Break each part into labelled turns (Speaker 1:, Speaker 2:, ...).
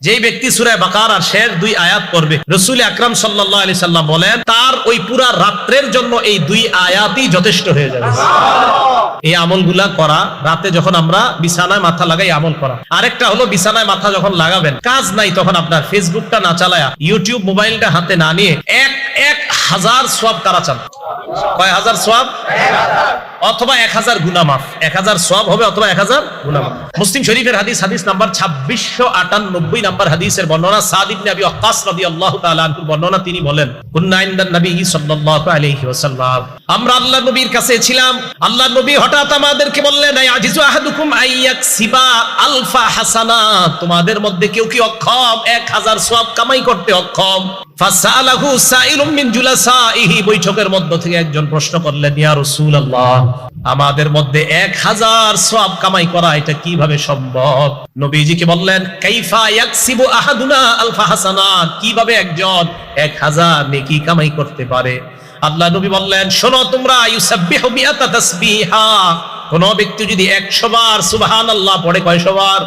Speaker 1: যেই ব্যক্তি সূরা বাকারার শেষ 2 আয়াত পড়বে, রাসূল আকরাম সাল্লাল্লাহু আলাইহি সাল্লাম বলেন তার ওই পুরা রাত্রের জন্য এই 2 আয়াতই যথেষ্ট হয়ে যাবে। এই আমলগুলা করা, রাতে যখন আমরা বিছানায় মাথা লাগাই আমল করা। আরেকটা হলো বিছানায় মাথা যখন লাগাবেন, কাজ নাই, তখন আপনার ফেসবুকটা না চালায়া, ইউটিউব মোবাইলটা হাতে না নিয়ে 1000 সওয়াব কারা চান? কয় হাজার সওয়াব? 1000 অথবা 1000 গুনাহ মাফ। 1000 সওয়াব হবে অথবা 1000 গুনাহ মাফ। মুসলিম শরীফের হাদিস নাম্বার 2698 নাম্বার হাদিসের বর্ণনা, সাদ ইবনে আবি ওয়াক্কাস রাদিয়াল্লাহু তাআলা আনহু বর্ণনা, তিনি বলেন কুননা ইনদান নবী সাল্লাল্লাহু আলাইহি ওয়াসাল্লাম, আমরা আল্লাহর নবীর কাছে ছিলাম। আল্লাহর নবী হঠাৎ আমাদেরকে বললেন, আয়াজিজু আহাদুকুম আইয়াকসিবা আলফা হাসানাত, তোমাদের মধ্যে কেউ কি অক্ষম 1000 সওয়াব কামাই করতে অক্ষম? ফাসালাহু সাইলুম মিন জুলাসাইহি, বৈঠকের মধ্য থেকে একজন প্রশ্ন করলেন, ইয়া রাসূলুল্লাহ, আমাদের মধ্যে 1000 সওয়াব কামাই করা এটা কিভাবে সম্ভব? নবীজিকে বললেন, কাইফা ইয়াকসিবু আহাদুনা আলফা হাসানাত, কিভাবে একজন 1000 নেকি কামাই করতে পারে? আল্লাহ নবী বললেন, শোনো তোমরা, ইউসাব্বিহু বিআতা তাসবিহা, কোন ব্যক্তি যদি 100 বার সুবহানাল্লাহ পড়ে, কয়শো বার?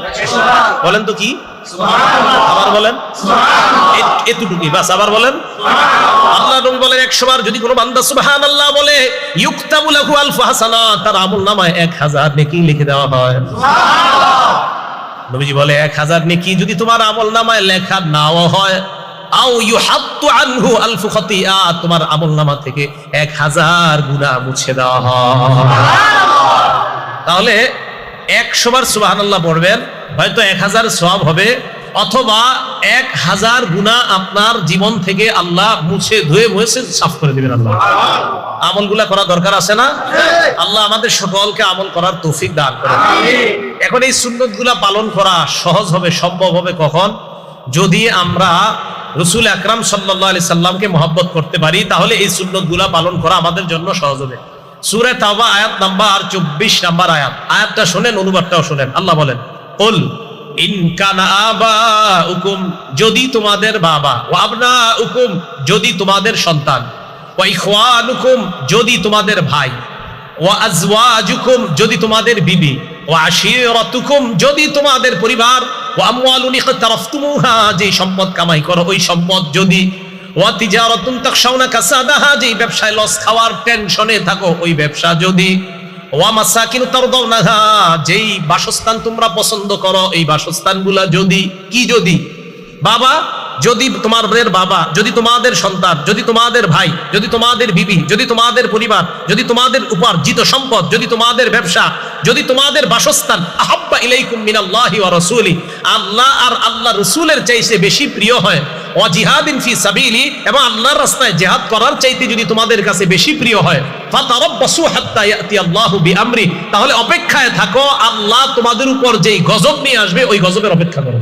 Speaker 1: বলেন তো কি? সুবহানাল্লাহ। আবার বলেন সুবহানাল্লাহ। এতটুকুই বাস, আবার বলেন সুবহানাল্লাহ। আল্লাহ নবী বলেন 100 বার যদি কোনো বান্দা সুবহানাল্লাহ বলে, ইউকতাবু লাহু আলফু হাসানাত, তার আমলনামায় 1000 নেকি লিখে দেওয়া হয়। সুবহানাল্লাহ। নবীজি বলে 1000 নেকি যদি তোমার আমলনামায় লেখা নাও হয়, আও ইউহাত্তু আনহু আলফু খাতিয়া, তোমার আমলনামা থেকে 1000 গুনাহ মুছে দেওয়া হয়। তাহলে 100 বার সুবহানাল্লাহ পড়বেন, হয়তো 1000 সওয়াব হবে, অথবা 1000 গুনাহ আপনার জীবন থেকে আল্লাহ মুছে ধুয়ে মুছে সাফ করে দিবেন। আল্লাহ আমলগুলা করা দরকার আছে না? আল্লাহ আমাদের সকলকে আমল করার তৌফিক দান করেন। এখন এই সুন্নতগুলা পালন করা সহজ হবে, সম্ভব হবে কখন? যদি আমরা রাসূল আকরাম সাল্লাল্লাহু আলাইহি সাল্লামকে মহব্বত করতে পারি, তাহলে এই সুন্নতগুলা পালন করা আমাদের জন্য সহজ হবে। সূরা তাওবা আয়াত নাম্বার 24 নাম্বার আয়াতটা শুনেন, অনুবাদটাও শুনেন। আল্লাহ বলেন, কুল ইন কানা আবাউকুম, যদি তোমাদের বাবা, ওয়া আবনাউকুম, যদি তোমাদের সন্তান, ওয়া ইখওয়ানুকুম, যদি তোমাদের ভাই, ওয়া আজওয়াজুকুম, যদি তোমাদের বিবি, ওয়া আশীরাতুকুম, যদি তোমাদের পরিবার, ওয়া আমওয়ালুন ইখতারাফতুমুহা, যে সম্পদ কামাই করো ওই সম্পদ যদি, ওয়া তিজারাতুন তাখশাউনা কাসাদাহা, যে ব্যবসায় লস খাওয়ার টেনশনে থাকো ওই ব্যবসা যদি, ওয়া মাসাকিন তারদাউনাহা, যেই বাসস্থান তোমরা পছন্দ করো এই বাসস্থানগুলা যদি, কি যদি? বাবা, যদি তোমাদের বাবা, যদি তোমাদের সন্তান, যদি তোমাদের ভাই, যদি তোমাদের বিবি, যদি তোমাদের পরিবার, যদি তোমাদের উপার্জিত সম্পদ, যদি তোমাদের ব্যবসা, যদি তোমাদের বাসস্থান, আহাব্বা ইলাইকুম মিনাল্লাহি ওয়া রাসূলি, আল্লাহ আর আল্লাহ রাসূলের চাইতে বেশি প্রিয় হয়, ওয়া জিহাদিন ফি সাবিলি, এবং আল্লাহর রাস্তায় জিহাদ করার চাইতে যদি তোমাদের কাছে বেশি প্রিয় হয়, ফাতারাব্বাসু হাত্তা ইয়াতি আল্লাহু বিআমরি, তাহলে অপেক্ষায় থাকো, আল্লাহ তোমাদের উপর যেই গজব নিয়ে আসবে ওই গজবের অপেক্ষা করো।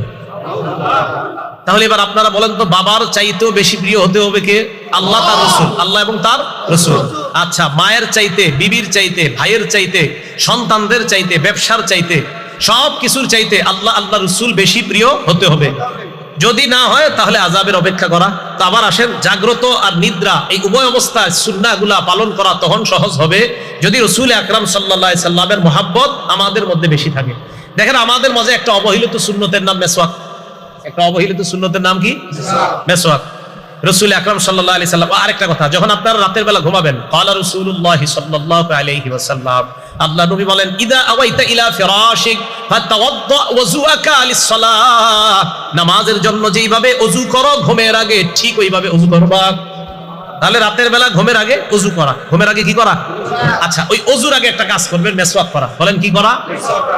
Speaker 1: তাহলে এবার আপনারা বলেন তো, বাবার চাইতেও বেশি প্রিয় হতে হবে কে? আল্লাহ তার রাসূল, আল্লাহ এবং তার রাসূল। আচ্ছা, মায়ের চাইতে, বিবির চাইতে, ভাইয়ের চাইতে, সন্তানদের চাইতে, ব্যবসার চাইতে, সব কিছুর চাইতে আল্লাহ আল্লাহ রাসূল বেশি প্রিয় হতে হবে। যদি না হয় তাহলে আযাবের অপেক্ষা করা। তো আবার আসেন, জাগ্রত আর নিদ্রা এই উভয় অবস্থায় সুন্নাহগুলা পালন করা তখন সহজ হবে যদি রাসূল আকরাম সাল্লাল্লাহু আলাইহি সাল্লামের মহব্বত আমাদের মধ্যে বেশি থাকে। দেখেন, আমাদের মাঝে একটা অবহেলিত সুন্নতের নাম মেসওয়াক। একটা অবহেলিত সুন্নতের নাম কি? মেসওয়াক। রাসূল আকরাম সাল্লাল্লাহু আলাইহি সাল্লাম, আরেকটা কথা, যখন আপনারা রাতের বেলা ঘুমাবেন, ক্বালা রাসূলুল্লাহ সাল্লাল্লাহু আলাইহি ওয়াসাল্লাম, আল্লাহ নবী বলেন, ইদা আওয়াইতা ইলা ফিরাশিক ফাতাওয়াদ্দা ওযুআকা লিস-সালাহ, নামাজের জন্য যেইভাবে ওযু করো ঘুমের আগে ঠিক ওইভাবে ওযু করবা। তাহলে রাতের বেলা ঘুমের আগে ওযু করা, ঘুমের আগে কি করা? আচ্ছা, ওই ওযুর আগে একটা কাজ করবেন, মেসওয়াক করা। বলেন কি করা?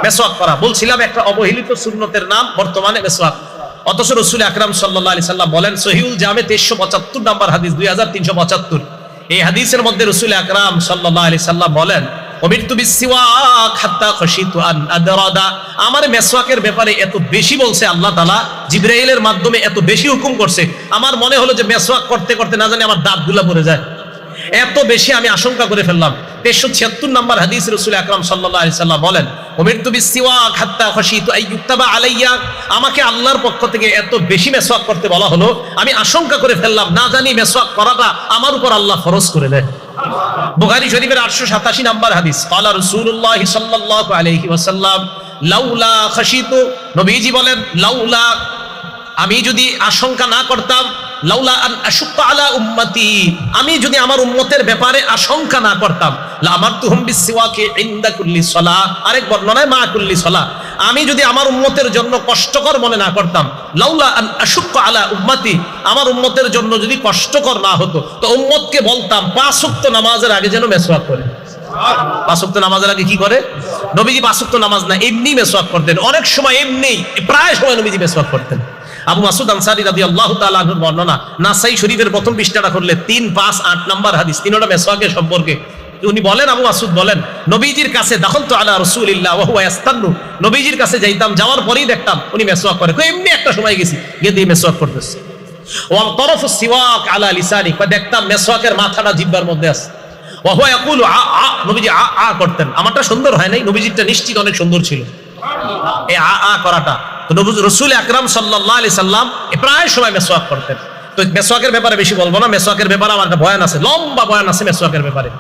Speaker 1: মেসওয়াক করা। বলছিলাম একটা অবহেলিত সুন্নতের নাম বর্তমানে মেসওয়াক। অথচ রাসূল আকরাম সাল্লাল্লাহু আলাইহি সাল্লাম বলেন, সহিহুল জামে 2375 নাম্বার হাদিস, 2375, এই হাদিসের মধ্যে রাসূল আকরাম সাল্লাল্লাহু আলাইহি সাল্লাম বলেন, উমিরতু বিসওয়াক হাত্তা খাশিতু আন আদরাদা, আমার মেসওয়াকের ব্যাপারে এত বেশি বলছে আল্লাহ তাআলা, জিবরাইলের মাধ্যমে এত বেশি হুকুম করছে, আমার মনে হলো যে মেসওয়াক করতে করতে না জানি আমার দাঁতগুলা পড়ে যায়, এত বেশি আমি আশঙ্কা করে ফেললাম। 2376 নাম্বার হাদিস, রাসূল আকরাম সাল্লাল্লাহু আলাইহি সাল্লাম বলেন, উমিরতু বিসওয়াক হাত্তা খাশিতু আইয়ুক্তাবা আলাইয়া, আমাকে আল্লাহর পক্ষ থেকে এত বেশি মেসওয়াক করতে বলা হলো, আমি আশঙ্কা করে ফেললাম না জানি মেসওয়াক করাটা আমার উপর আল্লাহ ফরজ করে দেয়। বুখারী শরীফের 887 নাম্বার হাদিস, ক্বালা রাসূলুল্লাহ সাল্লাল্লাহু আলাইহি ওয়াসাল্লাম, লাউলা খাশিতু, নবীজি বলেন, লাউলা আমি যদি আশঙ্কা না করতাম, লাউলা আন আশুক্কা আলা উম্মতি, আমি যদি আমার উম্মতের ব্যাপারে আশঙ্কা না করতাম, লা আমারতুহুম বিসওয়াকি ইনদা কুল্লি সালাহ, আরেক বর্ণনায় মা কুল্লি সালাহ, আমি যদি আমার উম্মতের জন্য কষ্টকর মনে না করতাম, লাউলা আন আশুক্কা আলা উম্মতি, আমার উম্মতের জন্য যদি কষ্টকর না হতো, তো উম্মতকে বলতাম 5 ওয়াক্ত নামাজের আগে যেন মেসওয়াক করে। 5 ওয়াক্ত নামাজের আগে কি করে? নবীজি 5 ওয়াক্ত নামাজ না, এমনি মেসওয়াক করতেন। অনেক সময় এমনি, প্রায় সময় নবীজি মেসওয়াক করতেন। আবু মাসুদ আনসারী রাদিয়াল্লাহু তাআলা আনহুর বর্ণনা, নাসাই শরীফের প্রথম পৃষ্ঠাটা করলে 3, 5, 8 নাম্বার হাদিস, তিনটা মেসওয়াকের সম্পর্কে। উনি বলেন, আবু মাসুদ বলেন, নবীজির কাছে দাখলতু আলা রাসূলিল্লাহ ওয়া হুয়া ইয়াস্তান্নু, নবীজির কাছে যাইতাম, যাওয়ার পরেই দেখতাম উনি মেসওয়াক করে। এমনি একটা সময় গেছি, গিয়ে দিয়ে মেসওয়াক করতেছে। ওয়া তারাফু সিওয়াক আলা লিসানি, দেখতাম মেসওয়াকের মাথাটা জিহ্বার মধ্যে আছে। ওয়া হুয়া ইয়াকুলু আ আ, নবীজি আ আ করতেন। আমারটা সুন্দর হয় নাই, নবীজিরটা নিশ্চিত অনেক সুন্দর ছিল এই আ আ করাটা। তো রাসূল আকরাম সাল্লাল্লাহু আলাইহি সাল্লাম প্রায় সময় মেসওয়াক করতেন। তো মেসওয়াকের ব্যাপারে বেশি বলবো না, মেসওয়াকের ব্যাপারে আমার একটা বয়ান আছে, লম্বা বয়ান আছে মেসওয়াকের ব্যাপারে।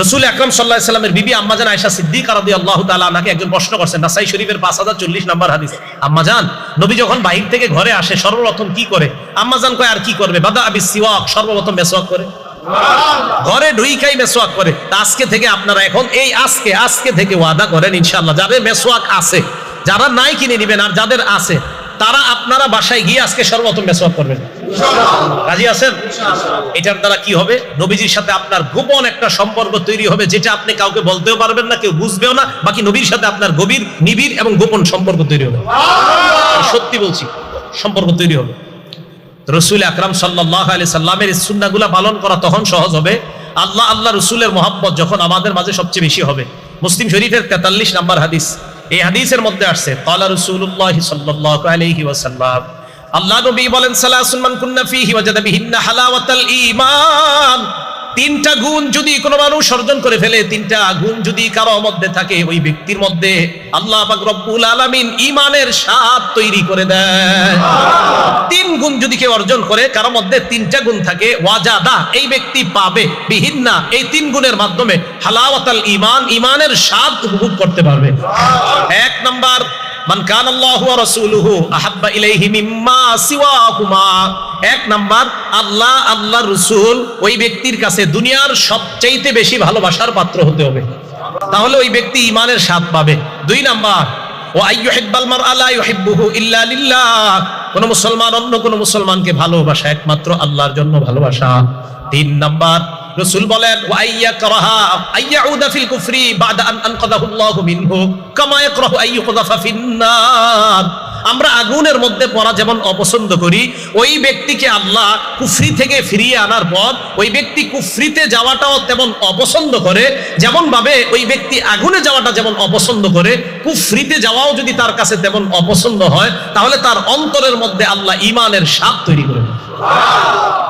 Speaker 1: রাসূল আকরাম সাল্লাল্লাহু আলাইহি সাল্লামের বিবি আম্মাজান আয়েশা সিদ্দিকা রাদিয়াল্লাহু তাআলা আনহাকে একজন প্রশ্ন করছেন, নাসাই শরীফের 5040 নাম্বার হাদিস। আম্মাজান, নবী যখন বাহির থেকে ঘরে আসে সর্বপ্রথম কি করে? আম্মাজান কয়, আর কি করবে? বাদা বিস সিওয়াক, সর্বপ্রথম মেসওয়াক করে। ঘরে ঢুইকাই মেসওয়াক করে। আজকে থেকে আপনারা এখন এই আজকে থেকে ওয়াদা করেন ইনশাআল্লাহ, যাদের মেসওয়াক আছে, যারা নাই কিনে নেবেন, আর যাদের আছে তারা আপনারা বাসায় গিয়ে আজকে সর্বপ্রথম মেসওয়াক করবেন। রাজি আছেন? এটার দ্বারা কি হবে? নবীজির সাথে আপনার গোপন একটা সম্পর্ক তৈরি হবে, যেটা আপনি কাউকে বলতেও পারবেন না, কেউ বুঝবেও না। বাকি নবীর সাথে আপনার গভীর, নিবিড় এবং গোপন সম্পর্ক তৈরি হবে। সত্যি বলছি, সম্পর্ক তৈরি হবে। রাসূল আকরাম সাল্লাল্লাহু আলাইহি সাল্লামের এই সুন্নাহগুলো পালন করা তখন সহজ হবে, আল্লাহ রাসূলের মহব্বত যখন আমাদের মাঝে সবচেয়ে বেশি হবে। মুসলিম শরীফের 43 নাম্বার হাদিস, এই হাদিসের মধ্যে আসছে, ক্বালা রাসূলুল্লাহ সাল্লাল্লাহু আলাইহি ওয়াসাল্লাম, আল্লাহ নবী বলেন, সালাসুন মান কুন্না ফীহি ওয়াজাদা বিহিন্না হালাওয়াতাল ঈমান, 3টা গুণ যদি কোনো মানুষ অর্জন করে ফেলে, 3টা গুণ যদি কারো মধ্যে থাকে, ওই ব্যক্তির মধ্যে আল্লাহ পাক রব্বুল আলামিন ঈমানের স্বাদ তৈরি করে দেয়। 3 গুণ যদি কেউ অর্জন করে, কারো মধ্যে 3টা গুণ থাকে, ওয়াজাদা, এই ব্যক্তি পাবে, বিহিন্না, এই 3 গুণের মাধ্যমে হালাওয়াতাল ঈমান, ঈমানের স্বাদ উপভোগ করতে পারবে। 1 নাম্বার, মান কানা আল্লাহু ওয়া রাসূলুহু আহাব্বা ইলাইহি মিম্মা সিওয়াহুমা, 1 নাম্বার, আল্লাহর রাসূল ওই ব্যক্তির কাছে দুনিয়ার সবচাইতে বেশি ভালোবাসার পাত্র হতে হবে, তাহলে ওই ব্যক্তি ঈমানের স্বাদ পাবে। 2 নাম্বার, ওয়া আইয়ুহিব্বাল মারআ লা ইউহিব্বুহু ইল্লা লিল্লাহ, কোন মুসলমান অন্য কোন মুসলমানকে ভালোবাসা একমাত্র আল্লাহর জন্য ভালোবাসা। 3 নাম্বার, রাসূল বলেন, ওয়া আইয়াকরাহা আইয়াউদা ফিল কুফরি বাদা আন আনকাদাহুল্লাহু মিনহু কামা ইয়াকরাহু আইয়ুকযাফা ফিন্নার, আমরা আগুনের মধ্যে পড়া যেমন অপছন্দ করি, ওই ব্যক্তিকে আল্লাহ কুফরি থেকে ফিরিয়ে আনার পর ওই ব্যক্তি কুফরিতে যাওয়াটাও তেমন অপছন্দ করে, যেমন ভাবে ওই ব্যক্তি আগুনে যাওয়াটা যেমন অপছন্দ করে, কুফরিতে যাওয়াও যদি তার কাছে তেমন অপছন্দ হয়, তাহলে তার অন্তরের মধ্যে আল্লাহ ঈমানের স্বাদ তৈরি করে।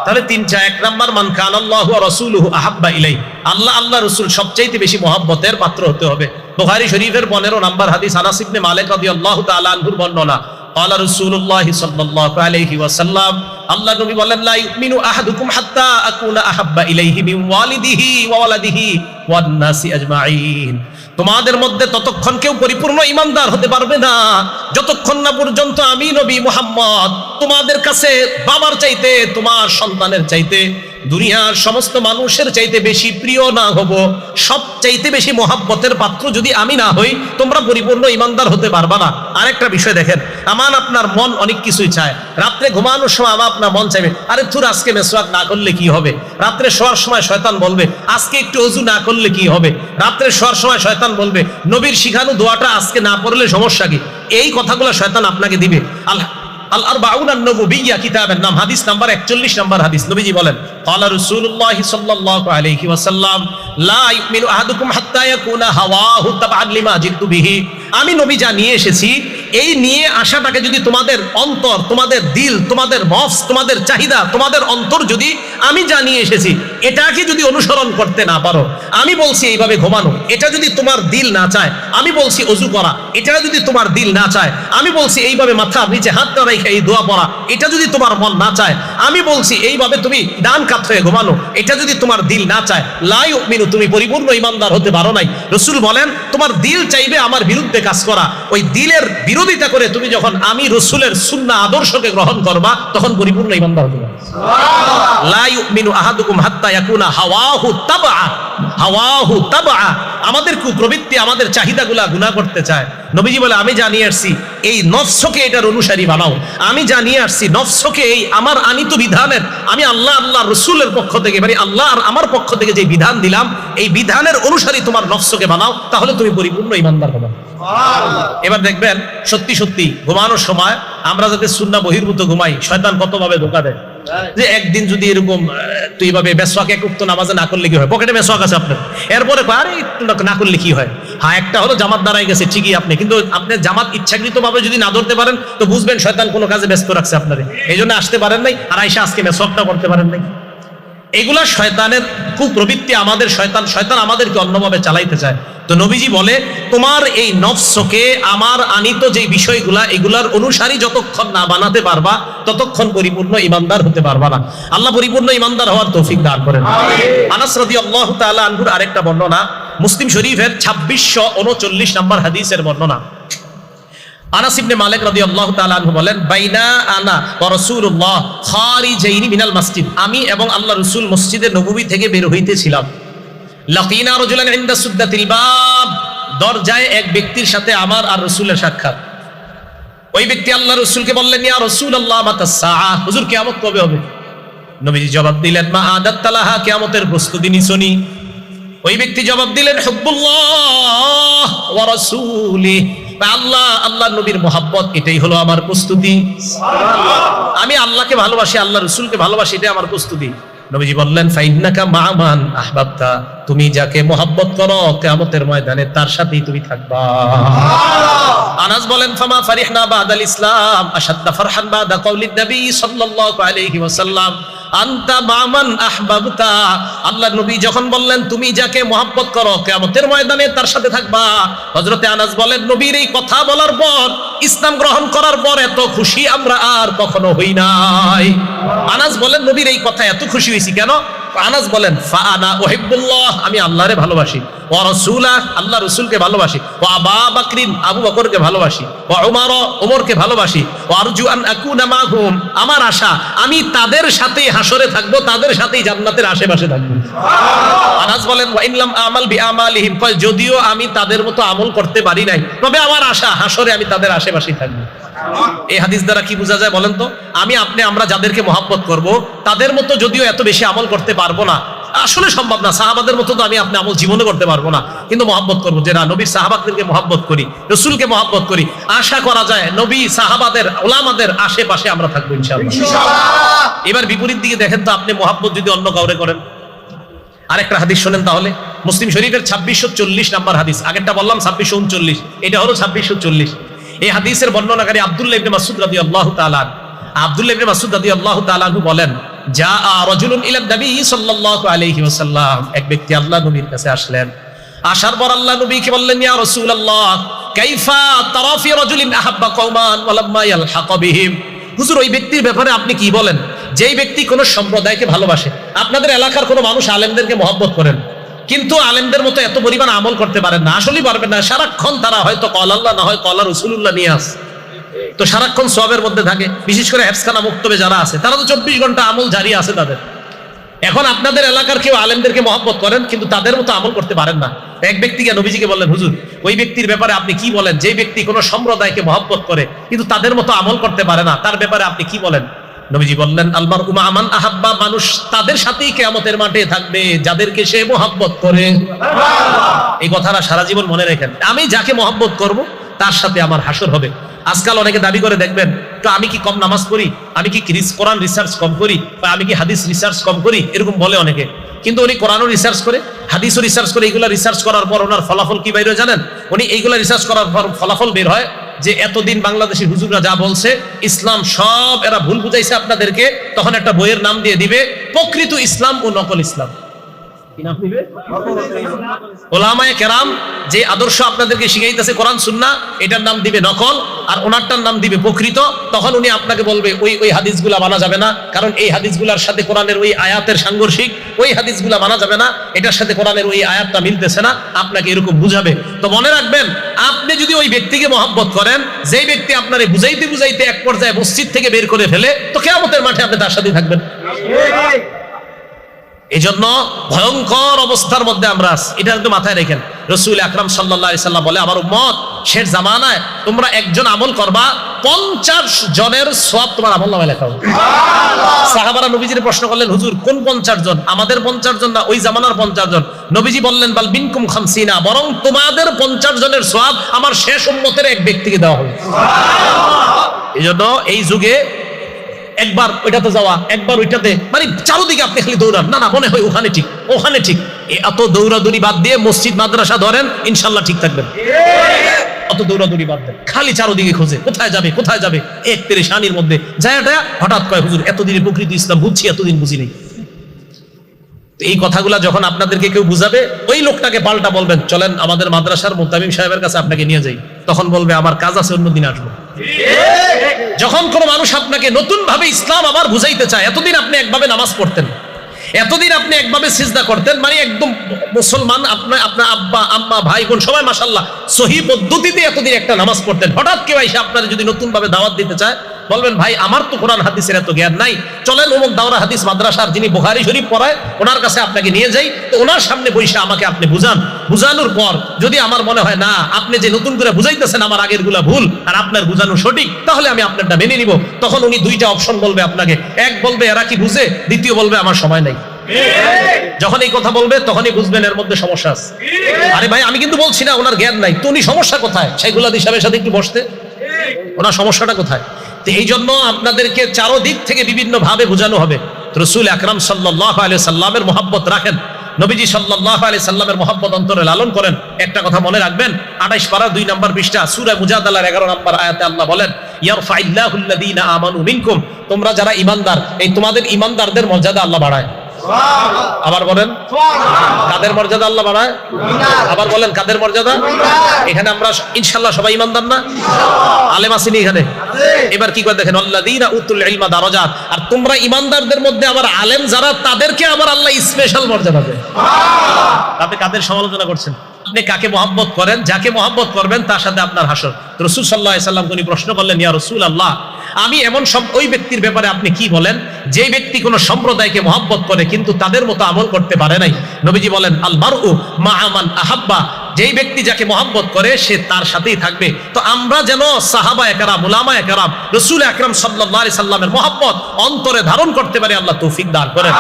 Speaker 1: তাহলে 3টা, 1 নাম্বার, মান কানা আল্লাহু ওয়া রাসূলুহু আহাব্বা ইলাইহি, আল্লাহ রাসূল সবচাইতে বেশি মহব্বতের পাত্র হতে হবে। বুখারী শরীফের 15 নাম্বার হাদিস, আনাস ইবনে মালিক রাদিয়াল্লাহু তাআলা আনহুর বর্ণনা, ক্বালা রাসূলুল্লাহ সাল্লাল্লাহু আলাইহি ওয়াসাল্লাম, আল্লাহ নবী বলেন, লা ইউমিনু আহাদুকুম হাত্তা আকুনা আহাব্বা ইলাইহি মিন ওয়ালিদিহি ওয়া ওয়ালাদিহি ওয়ান নাসি আজমাইন, তোমাদের মধ্যে ততক্ষণ কেউ পরিপূর্ণ ঈমানদার হতে পারবে না যতক্ষণ না পর্যন্ত আমি নবী মুহাম্মদ তোমাদের কাছে বাবার চাইতে, তোমার সন্তানের চাইতে, দুনিয়ার সমস্ত মানুষের চাইতে বেশি প্রিয় না হব, সবচাইতে বেশি মহব্বতের পাত্র যদি আমি না হই, তোমরা পরিপূর্ণ ঈমানদার হতে পারবা না। আরেকটা বিষয় দেখেন, আপনার মন অনেক কিছুই চায়। রাত্রে ঘুমানোর সময় আপনার মন চাইবে, আরে থুর আজকে মেসওয়াক না করলে কি হবে। রাত্রে শোয়ার সময় শয়তান বলবে, আজকে একটু ওযু না করলে কি হবে। রাত্রে শোয়ার সময় শয়তান বলবে, নবীর শিখানো দোয়াটা আজকে না পড়লে সমস্যা কি। এই কথাগুলো শয়তান আপনাকে দিবে। আল আরবাউন আন-নবুবিয়্যা কিতাবের নাম, হাদিস নাম্বার 41 নাম্বার হাদিস, নবীজি বলেন, ক্বালা রাসূলুল্লাহ সাল্লাল্লাহু আলাইহি ওয়াসাল্লাম, লা ইউমিনু আহাদুকুম হাত্তা ইয়াকুনা হাওয়াহু তাবআন লিমা জিতু বিহি, আমি নবী যা নিয়ে এসেছি, এই নিয়ে আসাটাকে যদি তোমাদের অন্তর, তোমাদের দিল, তোমাদের নফস, তোমাদের চাহিদা, তোমাদের অন্তর যদি আমি যা নিয়ে এসেছি এটাকে যদি অনুসরণ করতে না পারো, আমি বলছি এইভাবে ঘুমানো, এটা যদি তোমার দিল না চায়, আমি বলছি ওযু করা, এটা যদি তোমার দিল না চায়, আমি বলছি এইভাবে মাথার নিচে হাতটা রেখে এই দোয়া পড়া, এটা যদি তোমার মন না চায়, আমি বলছি এইভাবে তুমি ডান কাত হয়ে ঘুমানো, এটা যদি তোমার দিল না চায়, লা ইউমিনু, তুমি পরিপূর্ণ ঈমানদার হতে পারো নাই। রাসূল বলেন, তোমার দিল চাইবে আমার বিরুদ্ধে কাজ করা, ওই দিলের বিরোধিতা করে তুমি যখন আমি রাসূলের সুন্নাহ আদর্শকে গ্রহণ করবা, তখন পরিপূর্ণ ঈমানদার হবে। লা ইউমিনু আহাদুকুম হাত্তা ইয়াকুনা হাওয়াহু তাবআ। আমাদের কুপ্রবৃত্তি, আমাদের চাহিদাগুলা গুনাহ করতে চায়। নবীজি বলে, আমি জানিয়ে আসছি এই নফসকে এটার অনুসারী বানাও। আমি জানিয়ে আসছি নফসকে এই আমার আনিত বিধানের, আমি আল্লাহ রাসূলের পক্ষ থেকে, মানে আল্লাহ আর আমার পক্ষ থেকে যে বিধান দিলাম, এই বিধানের অনুসারী তোমার নফসকে বানাও, তাহলে তুমি পরিপূর্ণ ঈমানদার হবে। এবার দেখবেন সত্যি সত্যি ঘুমানোর সময় আমরা যাতে সুন্নাহ বহির্ভূত ঘুমাই, শয়তান কতভাবে ধোঁকা দেয়। যে একদিন যদি এরকম তুই ভাবে মেসওয়াক এক ওয়াক্ত নামাজে না করলে কি হয়, পকেটে মেসওয়াক আছে আপনার, এরপরে আরে না করলে কি হয়। হ্যাঁ, একটা হলো জামাত দাঁড়ায় গেছে ঠিকই আপনি, কিন্তু আপনি জামাত ইচ্ছাকৃত ভাবে যদি না ধরতে পারেন তো বুঝবেন শয়তান কোনো কাজে ব্যস্ত রাখছে আপনারে, এই জন্য আসতে পারেন নাই, আর আইসা আজকে মেসওয়াকটা করতে পারেন নাই। এগুলা শয়তানের কুপ্রবৃত্তি, আমাদের শয়তান আমাদেরকে অন্যভাবে চালাইতে চায়। তো নবীজি বলে, তোমার এই নফসকে আমার আনিত যে বিষয়গুলা, এগুলার অনুসারী যতক্ষণ না বানাতে পারবা, ততক্ষণ পরিপূর্ণ ঈমানদার হতে পারবা না। আল্লাহ পরিপূর্ণ ঈমানদার হওয়ার তৌফিক দান করেন। আনাস রাদিয়াল্লাহু তাআলা আনহুর আরেকটা বর্ণনা, মুসলিম শরীফের 2639 নম্বর হাদিসের বর্ণনা। আনাস ইবনে মালিক রাদিয়াল্লাহু তাআলা আনহু বলেন, বাইনা আনা ওয়া রাসূলুল্লাহ খারিজাইনি মিনাল মসজিদ, আমি এবং আল্লাহ রাসূল মসজিদে নববী থেকে বের হইতেছিলাম। লাকিনা রাজুলান ইনদা সুদ্দাতিল বাব, দরজায় এক ব্যক্তির সাথে আমার আর রাসূলের সাক্ষাৎ। ওই ব্যক্তি আল্লাহ রাসূলকে বললেন, ইয়া রাসূলুল্লাহ মাতা সাআ, হুজুর কিয়ামত কবে হবে? নবীজি জবাব দিলেন, মা আদাত্তালাহা, কিয়ামতের প্রস্তুতি নিছনি। ওই ব্যক্তি জবাব দিলেন, হুব্বুল্লাহ ওয়া রাসূলি, আল্লাহ নবীর মুহাব্বত, এটাই হলো আমার প্রস্তুতি। আমি আল্লাহকে ভালোবাসি, আল্লাহ রাসূলকে ভালোবাসি, এটাই আমার প্রস্তুতি। নবীজি বললেন, ফাইন্নাকা মা'মান আহবাবতা, তুমি যাকে মুহাব্বত করো কিয়ামতের ময়দানে তার সাথেই তুমি থাকবা। আনাস বলেন, ফামা ফারিহনা বাদাল ইসলাম আশাদ্দা ফারহান বাদা কওলিন নবী সাল্লাল্লাহু আলাইহি ওয়াসাল্লাম আনতা মা'মান আহবাবতা। আল্লাহর নবী যখন বললেন তুমি যাকে মুহাব্বত করো কিয়ামতের ময়দানে তার সাথে থাকবা, হযরতে আনাস বলেন, নবীর এই কথা বলার পর, ইসলাম গ্রহণ করার পর এত খুশি আমরা আর কখনো হই নাই। আনাস বলেন, নবীর এই কথা এত খুশি হইছি কেন? আনাস বলেন, ফাআনা উহিব্বুল্লাহ, আমি আল্লাহরে ভালোবাসি, ওয়া রাসূলাহ, আল্লাহ রাসূলকে ভালোবাসি, ওয়া আবা বকরিন, আবু বকরকে ভালোবাসি, ওয়া উমর, উমরকে ভালোবাসি, ওয়া আরজু আন আকুনা মাহুম, আমার আশা আমি তাদের সাথেই হাসরে থাকবো, তাদের সাথেই জান্নাতের আশেপাশে থাকবো। আনাস বলেন, ওয়া ইনলাম আমাল বিআমালিহিম, যদিও আমি তাদের মতো আমল করতে পারি নাই, তবে আমার আশা হাসরে আমি তাদের আশেপাশেই থাকবো। এই হাদিস দ্বারা কি বোঝা যায় বলেন তো? আমরা যাদেরকে মহব্বত করব তাদের মতো যদিও এত বেশি আমল করতে পারবো না, আসলে সম্ভব না, সাহাবাদের মতো তো আমি আপনি আমল জীবনে করতে পারবো না, কিন্তু মহব্বত করবো, যে না নবীর সাহাবাদেরকে মহব্বত করি, রসুলকে মহব্বত করি, আশা করা যায় নবী সাহাবাদের ওলামাদের আশেপাশে আমরা থাকবো ইনশাআল্লাহ। এবার বিপরীত দিকে দেখেন তো, আপনি মহব্বত যদি অন্য কাউরে করেন। আরেকটা হাদিস শোনেন তাহলে, মুসলিম শরীফের 2640 নম্বর হাদিস, আগেরটা বললাম 2639, এটা হলো 2640। এই হাদিসের বর্ণনাকারী আব্দুল্লাহ ইবনে মাসউদ রাদিয়াল্লাহু তাআলা, আব্দুল্লাহ ইবনে মাসউদ রাদিয়াল্লাহু তাআলা আনহু বলেন, জাআ রাজুলুন ইলা নবী সাল্লাল্লাহু আলাইহি ওয়াসাল্লাম, এক ব্যক্তি আল্লাহ নবীর কাছে আসলেন। আসার পর আল্লাহ নবীকে বললেন, ইয়া রাসূলুল্লাহ কাইফা তারা ফি রাজুলিন আহাব্বা কওমান ওয়া লাম্মা ইয়ালহাক বিহিম, হুজুর ওই ব্যক্তির ব্যাপারে আপনি কি বলেন, যেই ব্যক্তি কোন সম্প্রদায়কে ভালোবাসে। আপনাদের এলাকার কোন মানুষ আলেমদেরকে মহব্বত করেন, কিন্তু আলেমদের মতো এত পরিমাণ আমল করতে পারেন না, আসলেই পারবেন না, সারাক্ষণ তারা হয়তো কল আল্লাহ না হয় কল রাসূলুল্লাহ নিয়ে আসে, তো সারাক্ষণ সওয়াবের মধ্যে থাকে। বিশেষ করে হেফজখানা মুক্তবে যারা আছে তারা তো 24 ঘন্টা আমল জারি আছে তাদের। এখন আপনাদের এলাকার কেউ আলেমদেরকে মহব্বত করেন, কিন্তু তাদের মতো আমল করতে পারেন না। এক ব্যক্তিকে নবীজিকে বললেন, হুজুর ওই ব্যক্তির ব্যাপারে আপনি কি বলেন, যে ব্যক্তি কোনো সম্প্রদায়কে মহব্বত করে কিন্তু তাদের মতো আমল করতে পারে না, তার ব্যাপারে আপনি কি বলেন? নবীজি বললেন, আলমার উমা আমান আহাব্বা, মানুষ তাদের সাথেই কিয়ামতের মাঠে থাকবে যাদেরকে সে মহব্বত করে। এই কথাটা সারা জীবন মনে রাখেন, আমি যাকে মহব্বত করব তার সাথে আমার হাসর হবে। আজকাল অনেকে দাবি করে দেখবেন, তো আমি কি কম নামাজ পড়ি, আমি কি কোরআন রিসার্চ কম করি, বা আমি কি হাদিস রিসার্চ কম করি, এরকম বলে অনেকে। কিন্তু উনি কোরআনও রিসার্চ করে, হাদিসও রিসার্চ করে, এইগুলা রিসার্চ করার পর ওনার ফলাফল কি বের হয় জানেন? উনি এইগুলা রিসার্চ করার পর ফলাফল বের হয় যে এতদিন বাংলাদেশি হুজুররা যা বলছে ইসলাম সব এরা ভুল বুঝাইছে আপনাদেরকে, তখন একটা বইয়ের নাম দিয়ে দিবে প্রকৃত ইসলাম ও নকল ইসলাম। কি নাম দিবে? ওলামায়ে কেরাম যে আদর্শ আপনাদেরকে শিখাইতেছে কোরআন সুন্নাহ, এটার নাম দিবে নকল, আর ওনারটার নাম দিবে প্রকৃত। তখন উনি আপনাকে বলবে ওই হাদিসগুলা মানা যাবে না, কারণ এই হাদিসগুলার সাথে কোরআনের ওই আয়াতের সাংঘর্ষিক, ওই হাদিসগুলা মানা যাবে না, এটার সাথে কোরআনের ওই আয়াতটা মিলতেছে না, আপনাকে এরকম বুঝাবে। তো মনে রাখবেন, আপনি যদি ওই ব্যক্তিকে মহব্বত করেন, যেই ব্যক্তি আপনারে বুঝাইতে বুঝাইতে এক পর্যায়ে মসজিদ থেকে বের করে ফেলে, তো কিয়ামতের মাঠে আপনি তার সাথে থাকবেন। এই জন্য ভয়ঙ্কর অবস্থার মধ্যে আমরা আছি, এটা একটু মাথায় রেখেন। রাসূল আকরাম সাল্লাল্লাহু আলাইহি সাল্লাম বলে, আমার উম্মত শেষ জামানায় তোমরা একজন আমল করবা, 50 জনের সওয়াব তোমার আমলনামায় লেখা হবে। সাহাবারা নবীজির প্রশ্ন করলেন, হুজুর কোন 50 জন? আমাদের 50 জন না, ওই জামানার 50 জন। নবীজি বললেন, বাল মিনকুম 50, বরং তোমাদের 50 জনের সওয়াব আমার শেষ উম্মতের এক ব্যক্তিকে দেওয়া হবে। এই জন্য এই যুগে একবার ওইটাতে যাওয়া, একবার ওইটাতে, মানে চারদিকে আপনি খালি দৌড়ান, না মনে হয় ওখানে ঠিক, ওখানে ঠিক। এত দৌড়াদৌড়ি বাদ দিয়ে মসজিদ মাদ্রাসা ধরেন, ইনশাল্লাহ ঠিক থাকবেন। অত দৌড়াদৌড়ি বাদ দেন, খালি চারদিকে খোঁজে কোথায় যাবে কোথায় যাবে। এক পেরেশানির মধ্যে যায় হঠাৎ কয়, হুজুর এতদিনে প্রকৃতি ইসলাম বুঝছি, এতদিন বুঝি নেই। এই কথাগুলা যখন আপনাদেরকে কেউ বুঝাবে, ওই লোকটাকে পাল্টা বলবেন, চলেন আমাদের মাদ্রাসার মুতামিম সাহেবের কাছে আপনাকে নিয়ে যাই। তখন বলবে, আমার কাজ আছে, অন্যদিন আসবো। যখন কোন মানুষ আপনাকে নতুন ভাবে ইসলাম আবার বুঝাইতে চায়, এতদিন আপনি একভাবে নামাজ পড়তেন, এতদিন আপনি একভাবে সিজদা করতেন, মানে একদম মুসলমান, আপনার আব্বা আম্মা ভাই বোন সবাই মাশাআল্লাহ সহি পদ্ধতিতে এতদিন একটা নামাজ পড়তেন। হঠাৎ কেউ এসে আপনারা যদি নতুন ভাবে দাওয়াত দিতে চায়, বলবেন, ভাই আমার তো কোরআন হাদিসের এত জ্ঞান নাই, চলেন অমুক দাওরা হাদিস মাদ্রাসার যিনি বুখারী শরীফ পড়ায় ওনার কাছে আপনাকে নিয়ে যাই। তো ওনার সামনে বসে আমাকে আপনি বুঝান, বুঝানোর পর যদি আমার মনে হয় না আপনি যে নতুন করে বুঝাইতেছেন আমার আগের গুলা ভুল আর আপনার বুঝানো সঠিক, তাহলে আমি আপনারটা মেনে নিব। তখন উনি দুইটা অপশন বলবে আপনাকে, এক বলবে এরা কি বুঝে, দ্বিতীয় বলবে আমার সময় নাই। যখন এই কথা বলবে তখনই বুঝবেন এর মধ্যে সমস্যা আছে। আরে ভাই, আমি কিন্তু বলছি না ওনার জ্ঞান নাই, তো উনি সমস্যা কোথায় সেগুলা হিসাবের সাথে একটু বসতে, ওনার সমস্যাটা কোথায়। তো এই জন্য আপনাদেরকে চারদিক থেকে বিভিন্ন ভাবে বোঝানো হবে। রাসূল আকরাম সাল্লাল্লাহু আলাইহি সাল্লামের মহব্বত রাখেন, নবীজি সাল্লাল্লাহু আলাইহি সাল্লামের মহব্বত অন্তরে লালন করেন। একটা কথা মনে রাখবেন, 28 পারা 2 নম্বর পৃষ্ঠা সূরা মুজাদালার 11 নম্বর আয়াতে আল্লাহ বলেন, ইয়ারফাইল্লাহুল্লাযীনা আমানু মিনকুম, তোমরা যারা ঈমানদার, এই তোমাদের ঈমানদারদের মর্যাদা আল্লাহ বাড়ায়। আবার বলেন, কাদের মর্যাদা আল্লাহ বাড়ায়? আবার বলেন, কাদের মর্যাদা? এখানে আমরা ইনশাআল্লাহ সবাই ঈমানদার না? আলেম আসেনি এখানে? এবার কি করে দেখেন, আল্লাযীনা উতুল ইলমা দারাজাত, আর তোমরা ঈমানদারদের মধ্যে আবার আলেম যারা, তাদেরকে আবার আল্লাহ স্পেশাল মর্যাদা দেয়। আপনি কাদের সমালোচনা করছেন? আপনি কাকে মহব্বত করেন, যাকে মহব্বত করবেন তার সাথে আপনার হাসর। রাসূল সাল্লাল্লাহু আলাইহি সাল্লাম তিনি প্রশ্ন করলেন, ইয়া রাসূলুল্লাহ, আমি এমন ওই ব্যক্তির ব্যাপারে আপনি কি বলেন যে ব্যক্তি কোন সম্প্রদায়কে মহব্বত করে কিন্তু তাদের মতো আমল করতে পারে নাই? নবীজি বলেন, আল মারউ মা'a মান আহাব্বা, যেই ব্যক্তি যাকে মহব্বত করে সে তার সাথেই থাকবে। তো আমরা যেন সাহাবায়ে কেরাম, উলামায়ে কেরাম, রাসূল আকরাম সাল্লাল্লাহু আলাইহি সাল্লামের মহব্বত অন্তরে ধারণ করতে পারি, আল্লাহ তৌফিক দান করেন।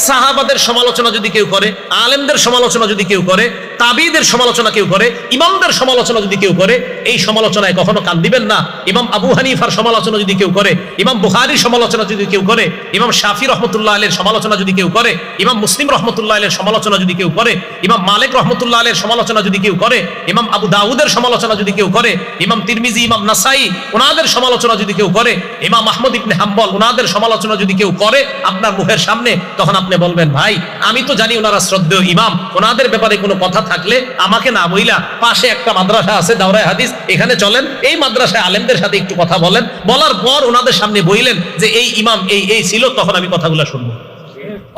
Speaker 1: সাহাবাদের সমালোচনা যদি কেউ করে, আলেমদের সমালোচনা যদি কেউ করে, তাবিদের সমালোচনা কেউ করে, ইমামদের সমালোচনা যদি কেউ করে, এই সমালোচনায় কখনো কান দিবেন না। ইমাম আবু হানিফার সমালোচনা যদি কেউ করে, ইমাম বুখারীর সমালোচনা যদি কেউ করে, ইমাম শাফি রহমতুল্লাহ আলাইহির সমালোচনা যদি কেউ করে, ইমাম মুসলিম রহমতুল্লাহ আলাইহির সমালোচনা যদি কেউ করে, ইমাম মালিক রহমতুল্লাহ আলাইহির সমালোচনা যদি কেউ করে, ইমাম আবু দাউদের সমালোচনা যদি কেউ করে, ইমাম তিরমিজি, ইমাম নাসাই ওনাদের সমালোচনা যদি কেউ করে, ইমাম আহমদ ইবনে হাম্বল ওনাদের সমালোচনা যদি কেউ করে আপনার মুখের সামনে, তখন আপনি বলবেন, ভাই আমি তো জানি ওনারা শ্রদ্ধেয় ইমাম, ওনাদের ব্যাপারে কোনো কথা থাকলে আমাকে না বইলা পাশে একটা মাদ্রাসা আছে দাওরায়ে হাদিস, এখানে চলেন, এই মাদ্রাসায় আলেমদের সাথে একটু কথা বলেন, বলার পর ওনাদের সামনে বইলেন যে এই ইমাম এই ছিল, তখন আমি কথাগুলো শুনবো।